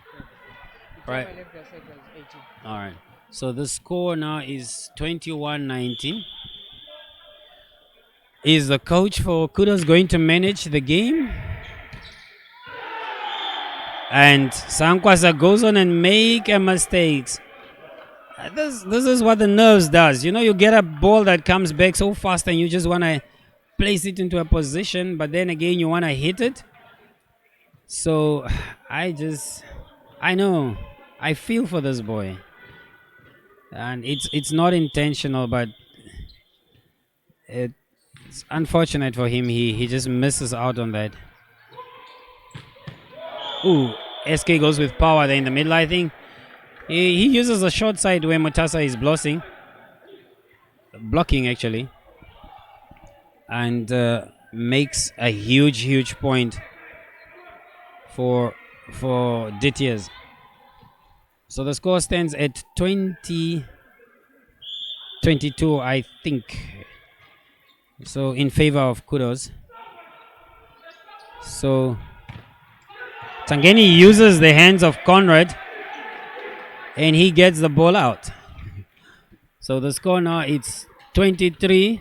The right. time I left your side was 18. All right. So the score now is 21-19. Is the coach for Kudos going to manage the game? And Sankwasa goes on and make a mistakes. This is what the nerves does. You know, you get a ball that comes back so fast and you just want to place it into a position, but then again you want to hit it. So I know, I feel for this boy, and it's not intentional, but it's unfortunate for him. He just misses out on that. Ooh, SK goes with power there in the middle. I think he uses the short side where Mutasa is blocking actually, and makes a huge point for DTS. So the score stands at 20-22, I think. So in favor of Kudos. So Tangeni uses the hands of Conrad and he gets the ball out. So the score now it's 23-20.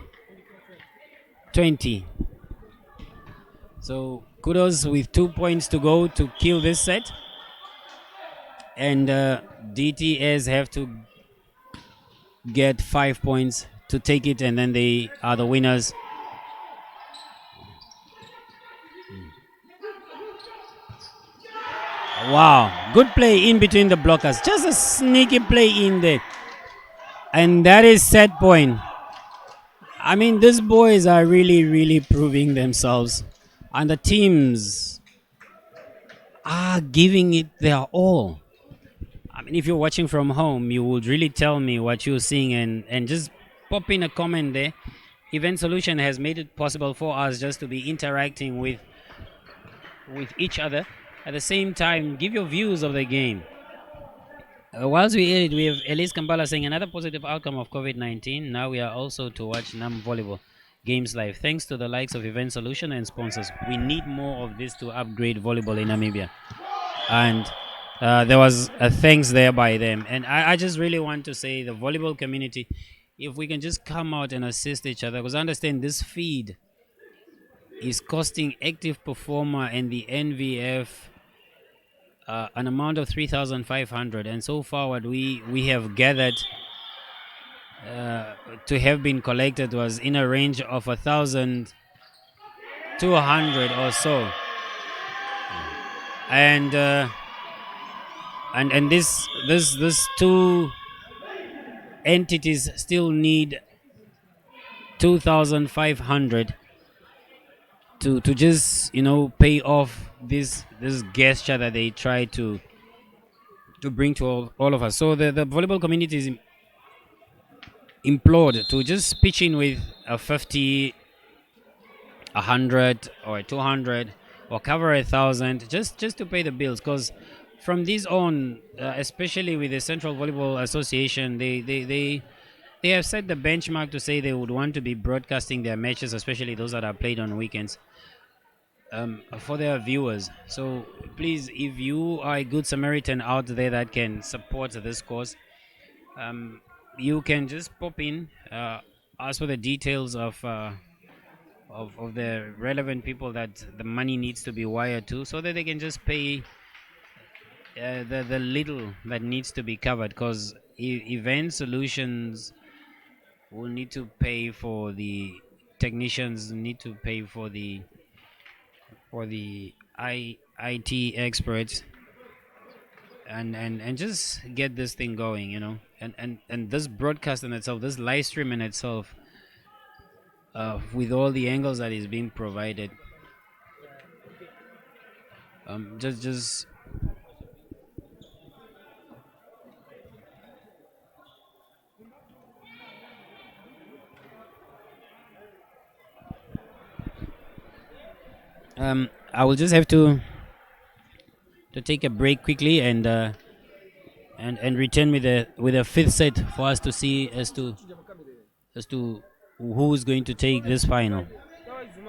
So Kudos with 2 points to go to kill this set. And DTS have to get 5 points to take it, and then they are the winners. Wow, good play in between the blockers. Just a sneaky play in there. And that is set point. I mean, these boys are really proving themselves. And the teams are giving it their all. I mean, if you're watching from home, you would really tell me what you're seeing and just pop in a comment there. Event Solution has made it possible for us just to be interacting with each other. At the same time, give your views of the game. Whilst we edit, we have Elise Kampala saying another positive outcome of COVID-19. Now we are also to watch NAM Volleyball games live. Thanks to the likes of Event Solution and sponsors. We need more of this to upgrade volleyball in Namibia. And there was a thanks there by them. And I just really want to say the volleyball community, if we can just come out and assist each other, because I understand this feed is costing Active Performer and the NVF an amount of 3,500, and so far what we have gathered to have been collected was in a range of 1,200 or so, and this two entities still need 2,500 to just pay off this gesture that they try to bring to all of us. So the volleyball community is implored to just pitch in with a 50, 100 or 200 or cover 1,000 just to pay the bills, because from this on, especially with the Central Volleyball Association, they have set the benchmark to say they would want to be broadcasting their matches, especially those that are played on weekends, for their viewers. So please, if you are a good Samaritan out there that can support this cause, you can just pop in, ask for the details of the relevant people that the money needs to be wired to, so that they can just pay the little that needs to be covered, because Event Solutions will need to pay for the technicians, need to pay for the IT experts, and just get this thing going, and this broadcast in itself, this live stream in itself, with all the angles that is being provided, just I will just have to take a break quickly and return with a fifth set for us to see as to who is going to take this final.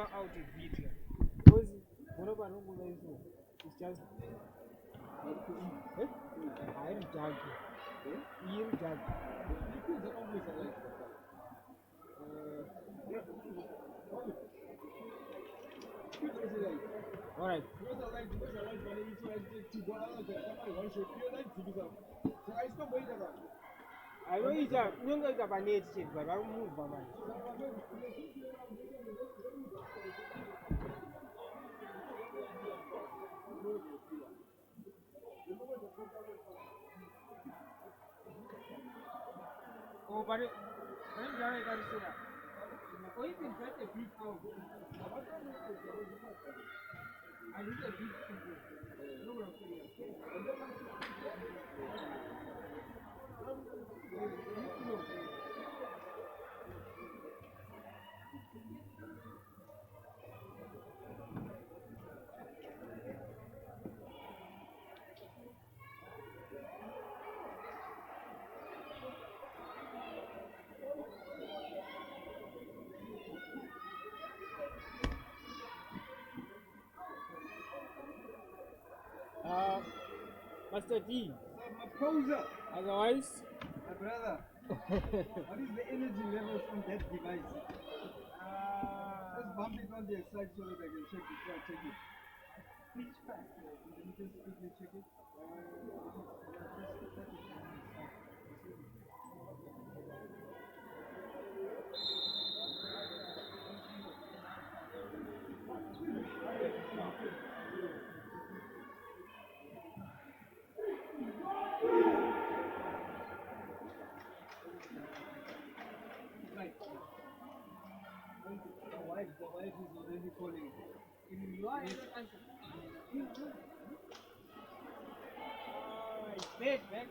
hammer out a video. Because whenever I'm going to, it's just. I'm dark. You're dark. All right. I know it's a young guy that I need to, but I don't move my mind. Oh, but I'm going to say that. Oh, you can get a big out. I need a big Master D. Poser. Otherwise, My brother. What is the energy levels on that device? Let's bump it on the side so that I can check before I check it. Which part? Let me just quickly check it. The wife is already calling. you are able to answer. It's dead, man.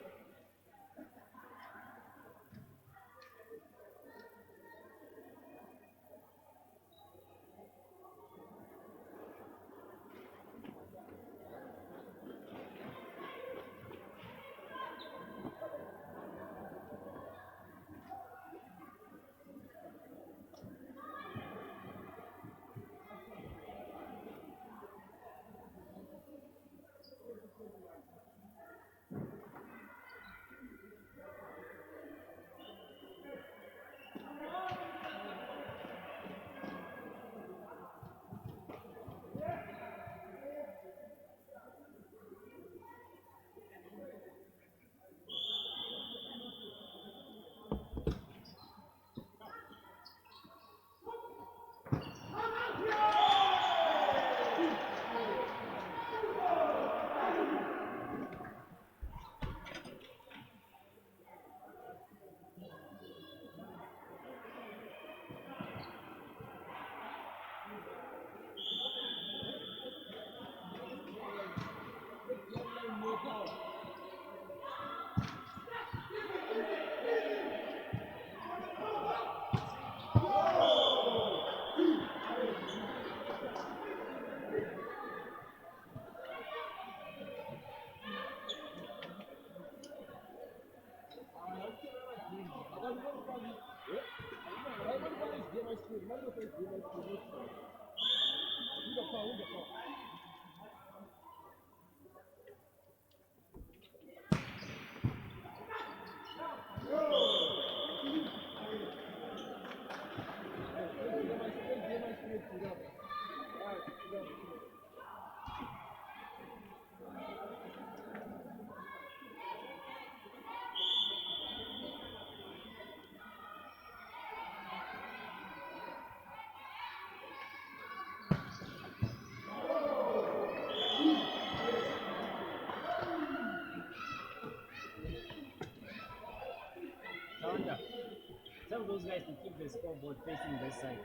Tell those guys to keep the scoreboard facing this side.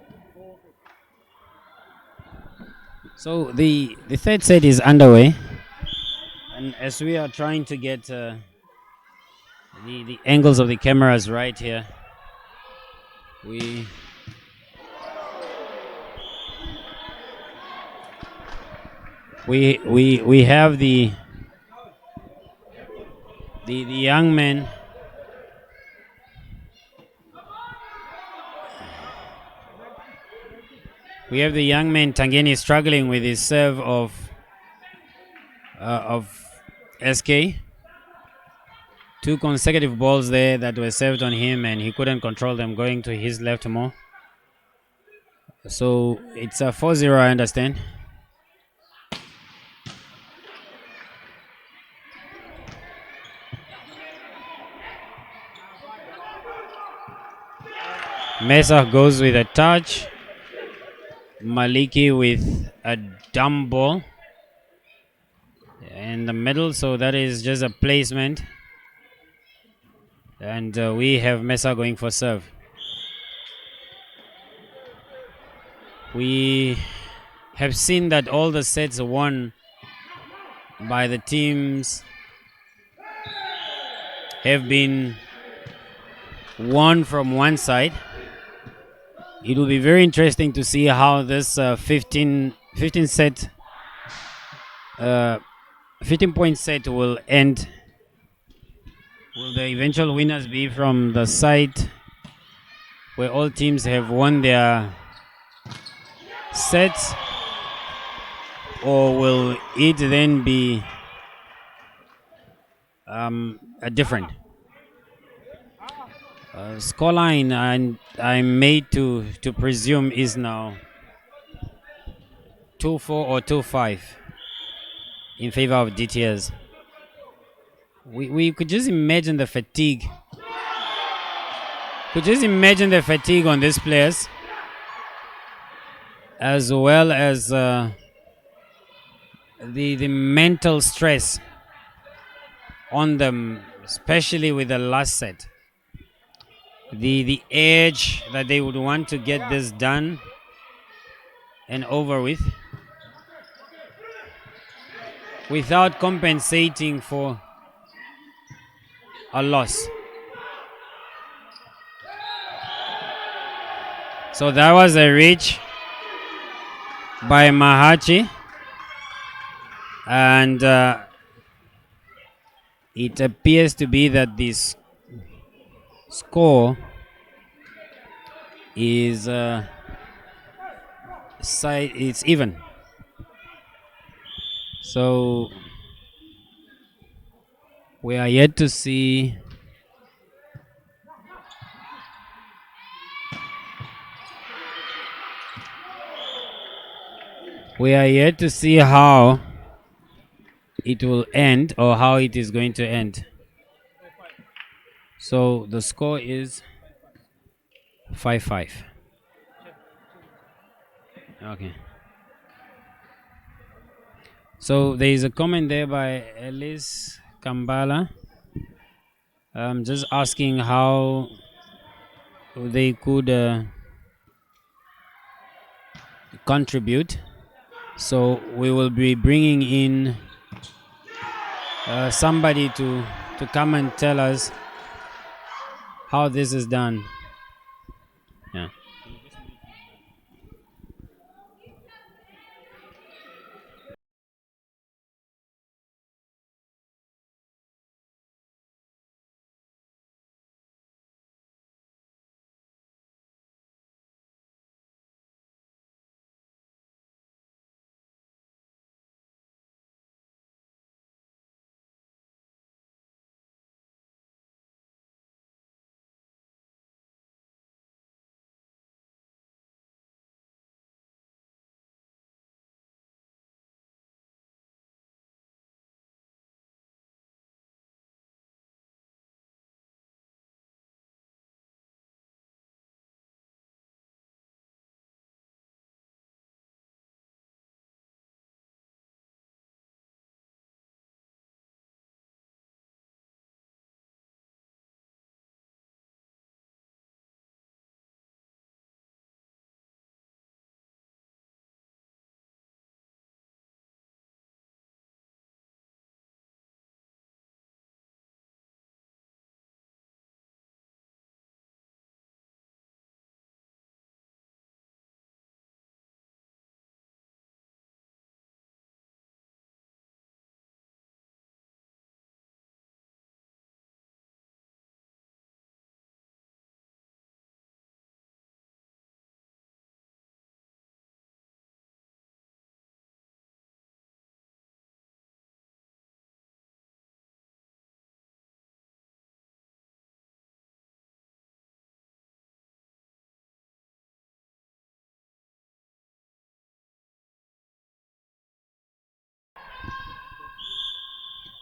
So the third set is underway, and as we are trying to get the angles of the cameras right here, we have the young man. We have the young man Tangeni struggling with his serve of SK. 2 consecutive balls there that were served on him, and he couldn't control them, going to his left more. So it's a 4-0, I understand. Mesa goes with a touch. Maliki with a dumb ball in the middle, so that is just a placement. And we have Mesa going for serve. We have seen that all the sets won by the teams have been won from one side. It will be very interesting to see how this 15 point set will end. Will the eventual winners be from the side where all teams have won their sets, or will it then be a different scoreline? And I'm made to presume is now 2-4 or 2-5 in favor of DTS. We could just imagine the fatigue. Could just imagine the fatigue on these players, as well as the mental stress on them, especially with the last set. The edge that they would want to get this done and over with without compensating for a loss. So that was a reach by Mahachi, and it appears to be that this score is it's even. So we are yet to see how it will end, or how it is going to end. So the score is 5-5. Okay. So there is a comment there by Alice Kambala, just asking how they could contribute. So we will be bringing in somebody to come and tell us how this is done. Yeah.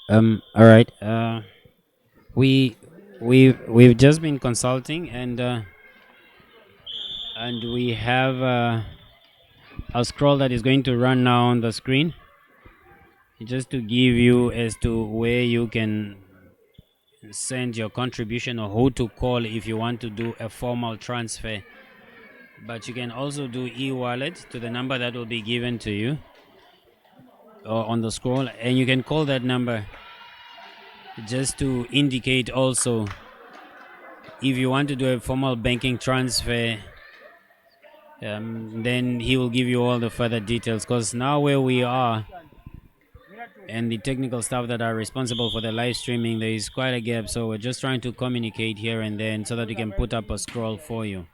All right. We've just been consulting, and we have a scroll that is going to run now on the screen, just to give you as to where you can send your contribution or who to call if you want to do a formal transfer. But you can also do e-wallet to the number that will be given to you or on the scroll, and you can call that number just to indicate also if you want to do a formal banking transfer. Then he will give you all the further details, because now where we are and the technical staff that are responsible for the live streaming, there is quite a gap, so we're just trying to communicate here and then so that we can put up a scroll for you.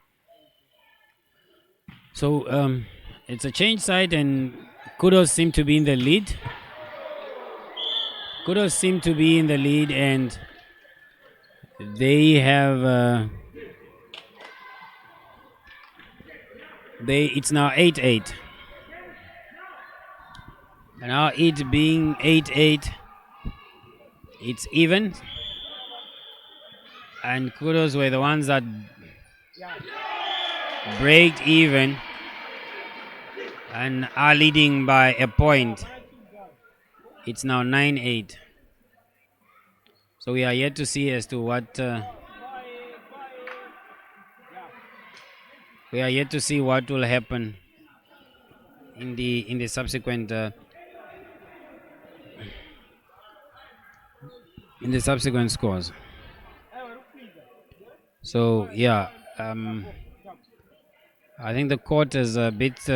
So it's a change site, and Kudos seem to be in the lead. Kudos seem to be in the lead, and they have it's now 8-8. And now it being 8-8, it's even. And Kudos were the ones that break even and are leading by a point. It's now 9-8. So we are yet to see as to what we are yet to see what will happen in the subsequent scores. So yeah, I think the court is a bit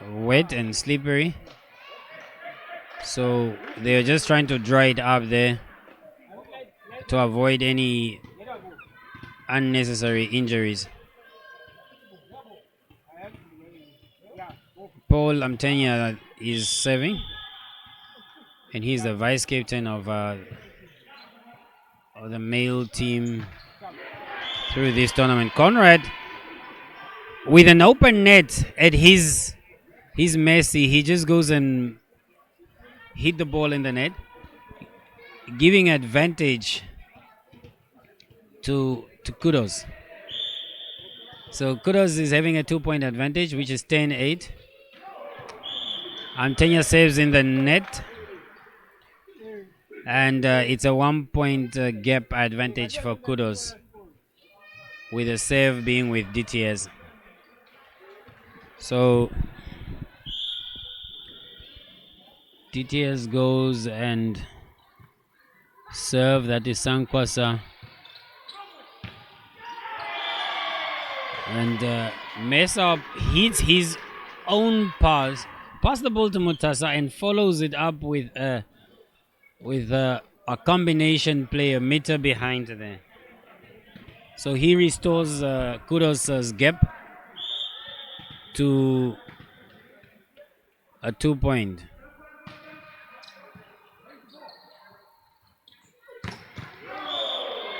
wet and slippery, so they're just trying to dry it up there to avoid any unnecessary injuries. Paul Amtenya is serving, and he's the vice captain of the male team through this tournament. Conrad, with an open net at his mercy, he just goes and hit the ball in the net, giving advantage to Kudos. So Kudos is having a 2-point advantage, which is 10-8. Antenya saves in the net, and it's a 1-point gap advantage for Kudos, with a save being with DTS. So DTS goes and serve, that is Sankwasa, and Mesa hits his own pass the ball to Mutasa and follows it up with a combination play a meter behind there. So he restores Kudos' gap to a 2-point.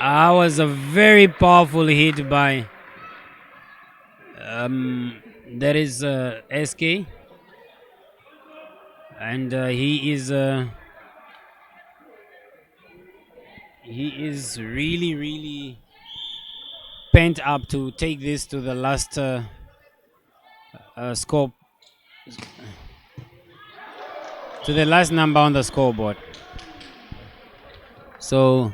Was a very powerful hit by that is SK, and he is really pent up to take this to the last score, to the last number on the scoreboard. So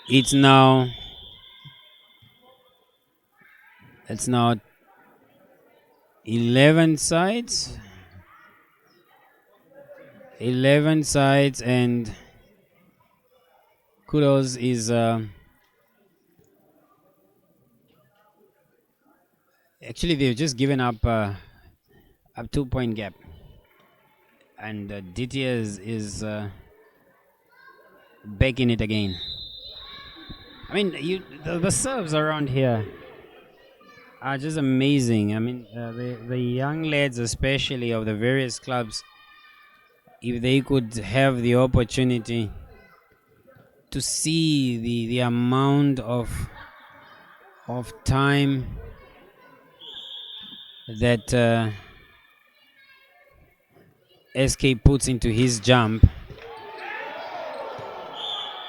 it's now 11 sides, and Kudos is actually they've just given up a 2-point gap, and DTS is back in it again. I mean, the serves around here are just amazing. I mean, the young lads, especially of the various clubs, if they could have the opportunity to see the amount of time that SK puts into his jump,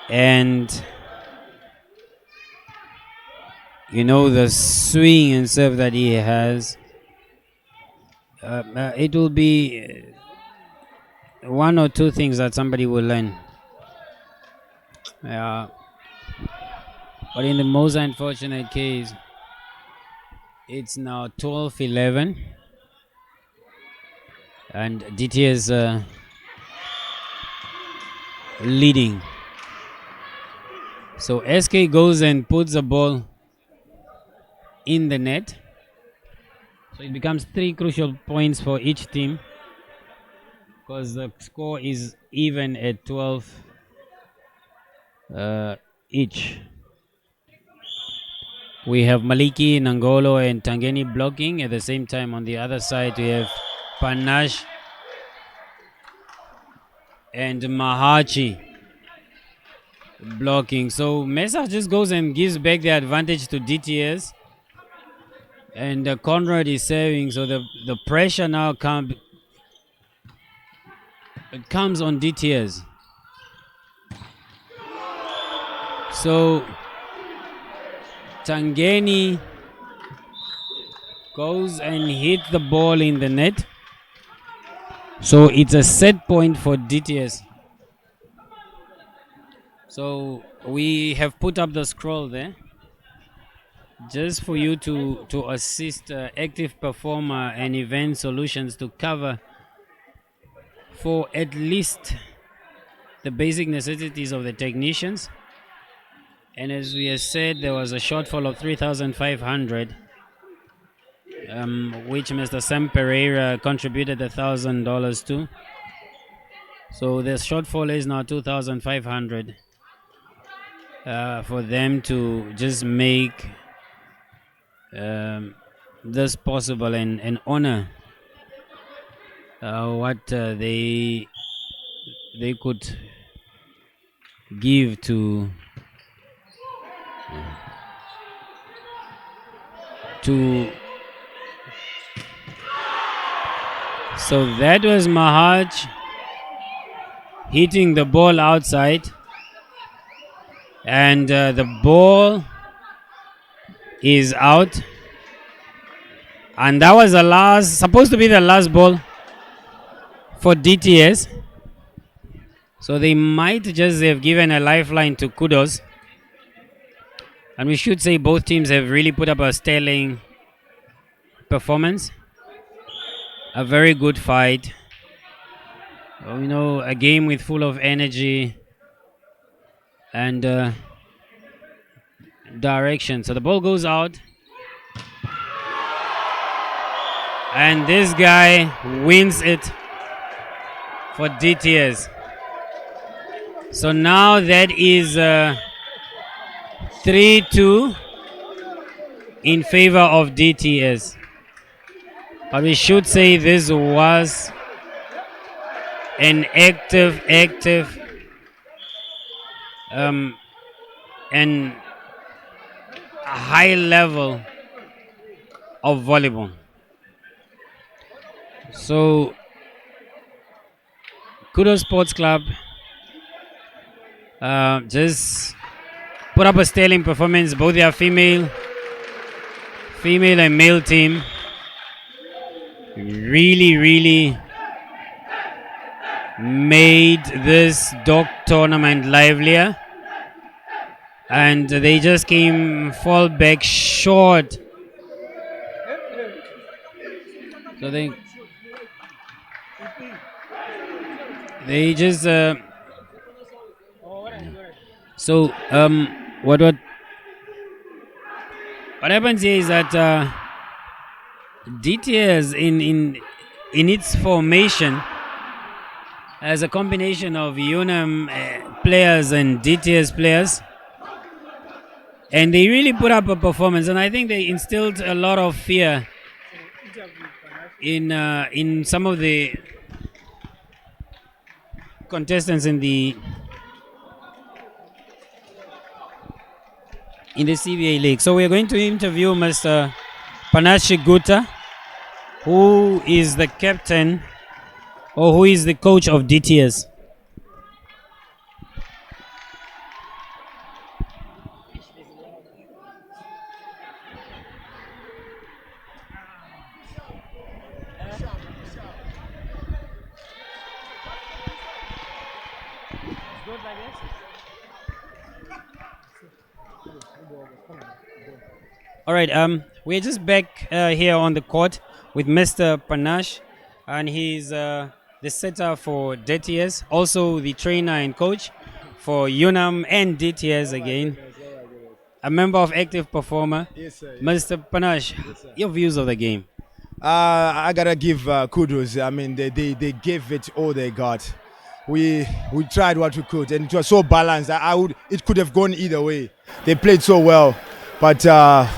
and you know the swing and serve that he has, it will be one or two things that somebody will learn. But in the most unfortunate case, it's now 12-11, and DTS leading. So SK goes and puts the ball in the net. So it becomes 3 crucial points for each team, because the score is even at 12 each. We have Maliki, Nangolo, and Tangeni blocking. At the same time, on the other side, we have Panache and Mahachi blocking. So Mesa just goes and gives back the advantage to DTS. And Conrad is serving, so the pressure now comes on DTS. So Tangeni goes and hits the ball in the net. So it's a set point for DTS. So we have put up the scroll there, just for you to assist active performer and event solutions to cover for at least the basic necessities of the technicians. And as we have said, there was a shortfall of 3,500, which Mr. Sam Pereira contributed $1,000 to. So the shortfall is now 2,500 for them to just make this possible and honor what they could give to so that was Mahaj hitting the ball outside, and the ball is out, and that was supposed to be the last ball for DTS. So they might just have given a lifeline to Kudos. And we should say both teams have really put up a sterling performance. A very good fight. A game with full of energy and direction. So the ball goes out. And this guy wins it for DTS. So now that is 3-2 in favor of DTS. But we should say this was an active and a high level of volleyball. So Kudos Sports Club just put up a sterling performance. Both their female and male team really made this dog tournament livelier, and they just fall back short. So they just so what happens here is that DTS in its formation as a combination of UNAM players and DTS players, and they really put up a performance, and I think they instilled a lot of fear in some of the contestants in the CBA League. So we're going to interview Mr. Panache Gutta, who is the captain or who is the coach of DTS? All right, we're just back here on the court with Mr. Panache, and he's the setter for DTS, also the trainer and coach for UNAM and DTS again. A member of Active Performer. Yes, sir. Mr. Panache, your views of the game. I gotta give kudos. I mean, they gave it all they got. We tried what we could, and it was so balanced. It could have gone either way. They played so well, but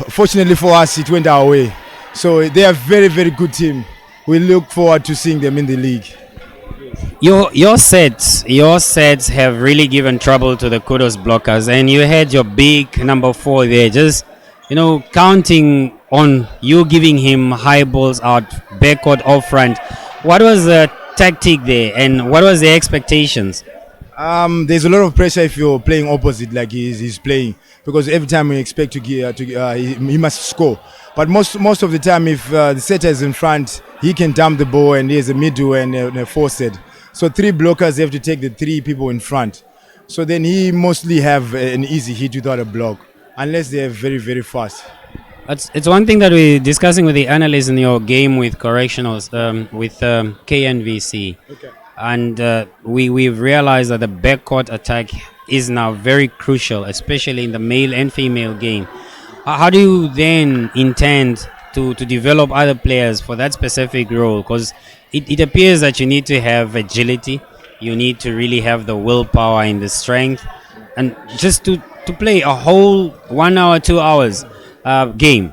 fortunately for us, it went our way. So they are a very, very good team. We look forward to seeing them in the league. Your sets have really given trouble to the Kudos blockers, and you had your big number 4 there, just counting on you giving him high balls out, backcourt, off front. What was the tactic there, and what was the expectations? There's a lot of pressure if you're playing opposite like he's playing, because every time we expect he must score. But most of the time, if the setter is in front, he can dump the ball, and there's a middle and a forced. So 3 blockers have to take the 3 people in front. So then he mostly have an easy hit without a block, unless they're very, very fast. It's one thing that we're discussing with the analysts in your game with correctionals, with KNVC. Okay. And we've realized that the backcourt attack is now very crucial, especially in the male and female game. How do you then intend to develop other players for that specific role? Because it appears that you need to have agility, you need to really have the willpower and the strength, and just to play a whole 1 hour, 2 hours game.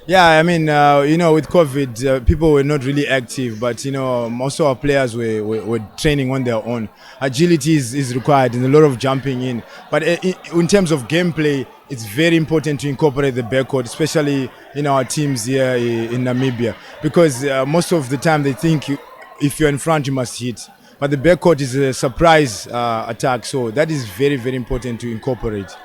Yeah, I mean, with COVID, people were not really active, but most of our players were training on their own. Agility is required and a lot of jumping in. But in terms of gameplay, it's very important to incorporate the backcourt, especially in our teams here in Namibia, because most of the time they think if you're in front, you must hit. But the backcourt is a surprise attack, so that is very, very important to incorporate.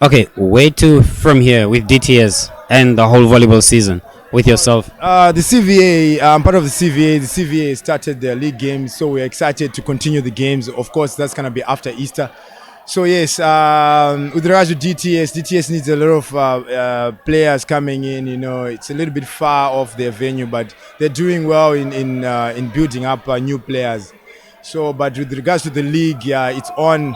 Okay, where to from here with DTS and the whole volleyball season with yourself? The CVA, I'm part of the CVA. The CVA started their league games, so we're excited to continue the games. Of course, that's going to be after Easter. So yes, with regards to DTS needs a lot of players coming in. It's a little bit far off their venue, but they're doing well in building up new players. So, but with regards to the league, it's on.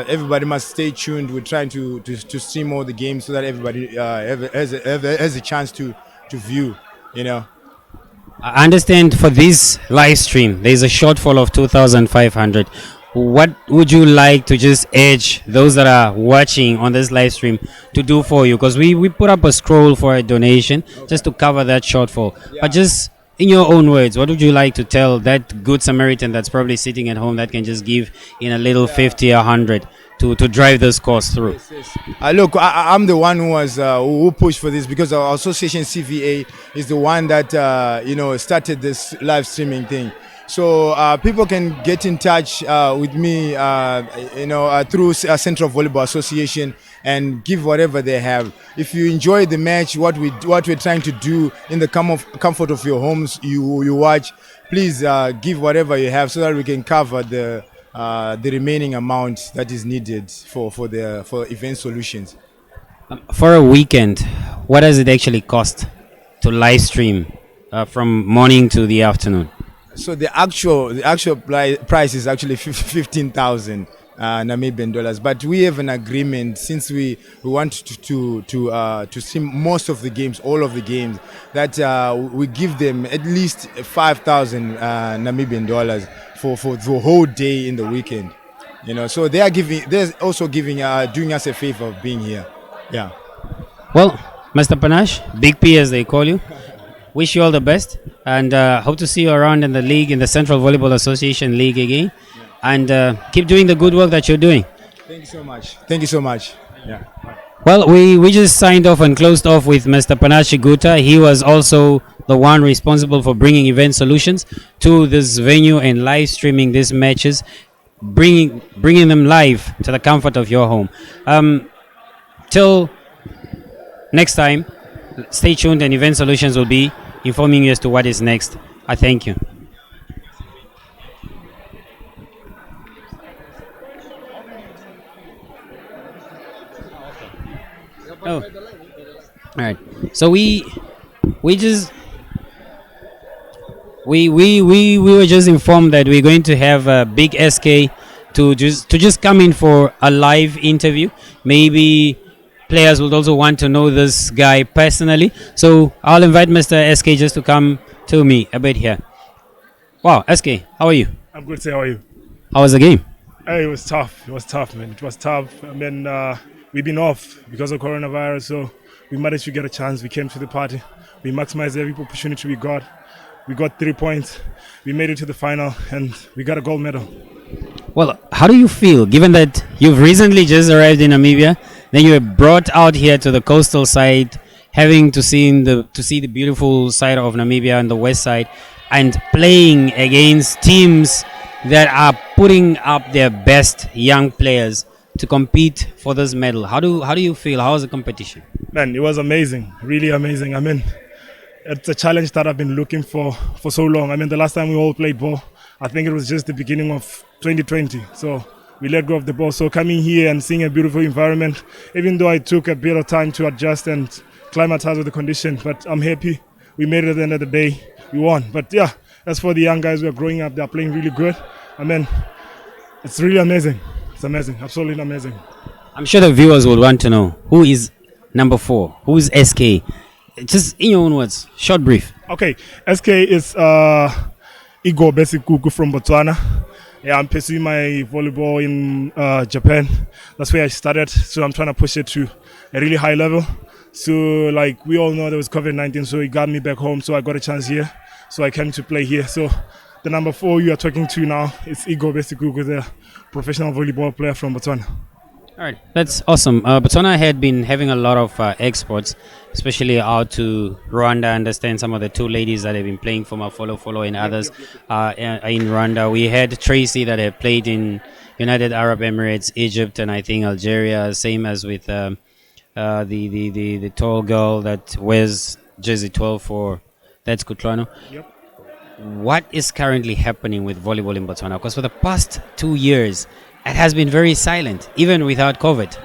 Everybody must stay tuned. We're trying to stream all the games so that everybody has a chance to view. I understand for this live stream, there's a shortfall of 2,500. What would you like to just urge those that are watching on this live stream to do for you? Because we put up a scroll for a donation just to cover that shortfall. Yeah. But just in your own words, what would you like to tell that good Samaritan that's probably sitting at home that can just give in a little 50 or 100 to drive this course through? Yes. Look, I'm the one who pushed for this, because our association CVA is the one that started this live streaming thing. So people can get in touch with me, through Central Volleyball Association, and give whatever they have. If you enjoy the match, what we're trying to do in the comfort of your homes, you watch. Please give whatever you have so that we can cover the remaining amount that is needed for event solutions. For a weekend, what does it actually cost to live stream from morning to the afternoon? So the actual price is actually 15,000 Namibian dollars. But we have an agreement, since we want to stream most of the games, all of the games, that we give them at least 5,000 Namibian dollars for the whole day in the weekend. So they're also doing us a favor of being here. Yeah. Well, Mr. Panache, Big P as they call you, wish you all the best, and hope to see you around in the league, in the Central Volleyball Association League again. And keep doing the good work that you're doing. Thank you so much. Thank you so much. Yeah. Well, we just signed off and closed off with Mr. Panache Guta. He was also the one responsible for bringing event solutions to this venue and live streaming these matches, bringing them live to the comfort of your home. Till next time, stay tuned, and Event Solutions will be informing you as to what is next. I thank you. Oh, all right. So we were just informed that we're going to have a big SK to just come in for a live interview. Maybe players would also want to know this guy personally. So I'll invite Mr. SK just to come to me a bit here. Wow, SK, how are you? I'm good, how are you? How was the game? Hey, it was tough, man. It was tough. I mean, we've been off because of coronavirus, so we managed to get a chance. We came to the party. We maximized every opportunity we got. We got 3 points. We made it to the final, and we got a gold medal. Well, how do you feel, given that you've recently just arrived in Namibia, then you were brought out here to the coastal side, having to see the beautiful side of Namibia and the west side, and playing against teams that are putting up their best young players to compete for this medal? How do you feel? How was the competition? Man, it was amazing, really amazing. I mean, it's a challenge that I've been looking for so long. I mean, the last time we all played ball, I think it was just the beginning of 2020. So we let go of the ball. So coming here and seeing a beautiful environment, even though I took a bit of time to adjust and climatize with the condition, but I'm happy. We made it at the end of the day. We won. But yeah, as for the young guys who are growing up, they're playing really good. I mean, it's really amazing. It's amazing, absolutely amazing. I'm sure the viewers would want to know, who is number 4? Who is SK? Just in your own words, short brief. Okay, SK is Igor Besikuku from Botswana. Yeah, I'm pursuing my volleyball in Japan. That's where I started. So I'm trying to push it to a really high level. So like we all know there was COVID-19, so it got me back home. So I got a chance here. So I came to play here. So the number 4 you are talking to now is Igor Besikuku, the professional volleyball player from Botswana. All right, that's awesome. Botswana had been having a lot of exports, especially out to Rwanda. I understand some of the 2 ladies that have been playing for Follow and others in Rwanda. We had Tracy that had played in United Arab Emirates, Egypt, and I think Algeria. Same as with the tall girl that wears jersey 12 for that's Kutlwano. Yep. What is currently happening with volleyball in Botswana? Because for the past 2 years, it has been very silent, even without COVID.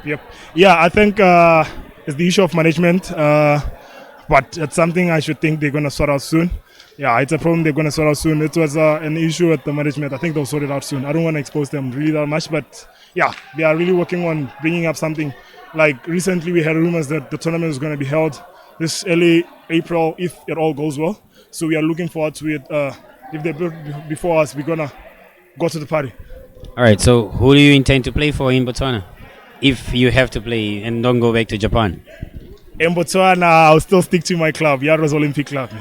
Yep. Yeah, I think it's the issue of management, but it's something I should think they're going to sort out soon. Yeah, it's a problem they're going to sort out soon. It was an issue with the management. I think they'll sort it out soon. I don't want to expose them really that much, but yeah, they are really working on bringing up something. Like recently we had rumors that the tournament is going to be held this early April if it all goes well. So we are looking forward to it. If they build before us, we're going to go to the party. All right, so who do you intend to play for in Botswana? If you have to play and don't go back to Japan. In Botswana, I'll still stick to my club, Yaros Olympic Club.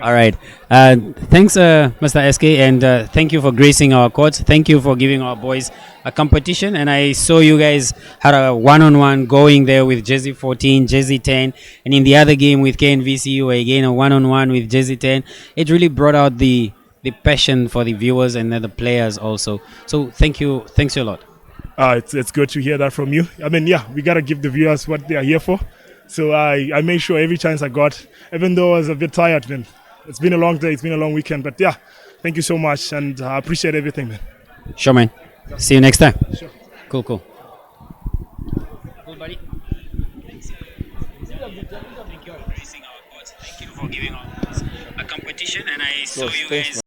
All right. Thanks, Mr. SK, and thank you for gracing our courts. Thank you for giving our boys a competition. And I saw you guys had a one-on-one going there with Jersey 14, Jersey 10, and in the other game with KNVCU, again a one-on-one with Jersey 10. It really brought out the passion for the viewers and the players also. So thank you. Thanks a lot. It's good to hear that from you. I mean, yeah, we got to give the viewers what they are here for. So I made sure every chance I got, even though I was a bit tired, man. It's been a long day, it's been a long weekend, but yeah, thank you so much, and I appreciate everything, man. Sure, man. See you next time. Sure. Cool. Cool, buddy. Thanks. Thank you for gracing our courts. Thank you for giving us a competition, and I saw you guys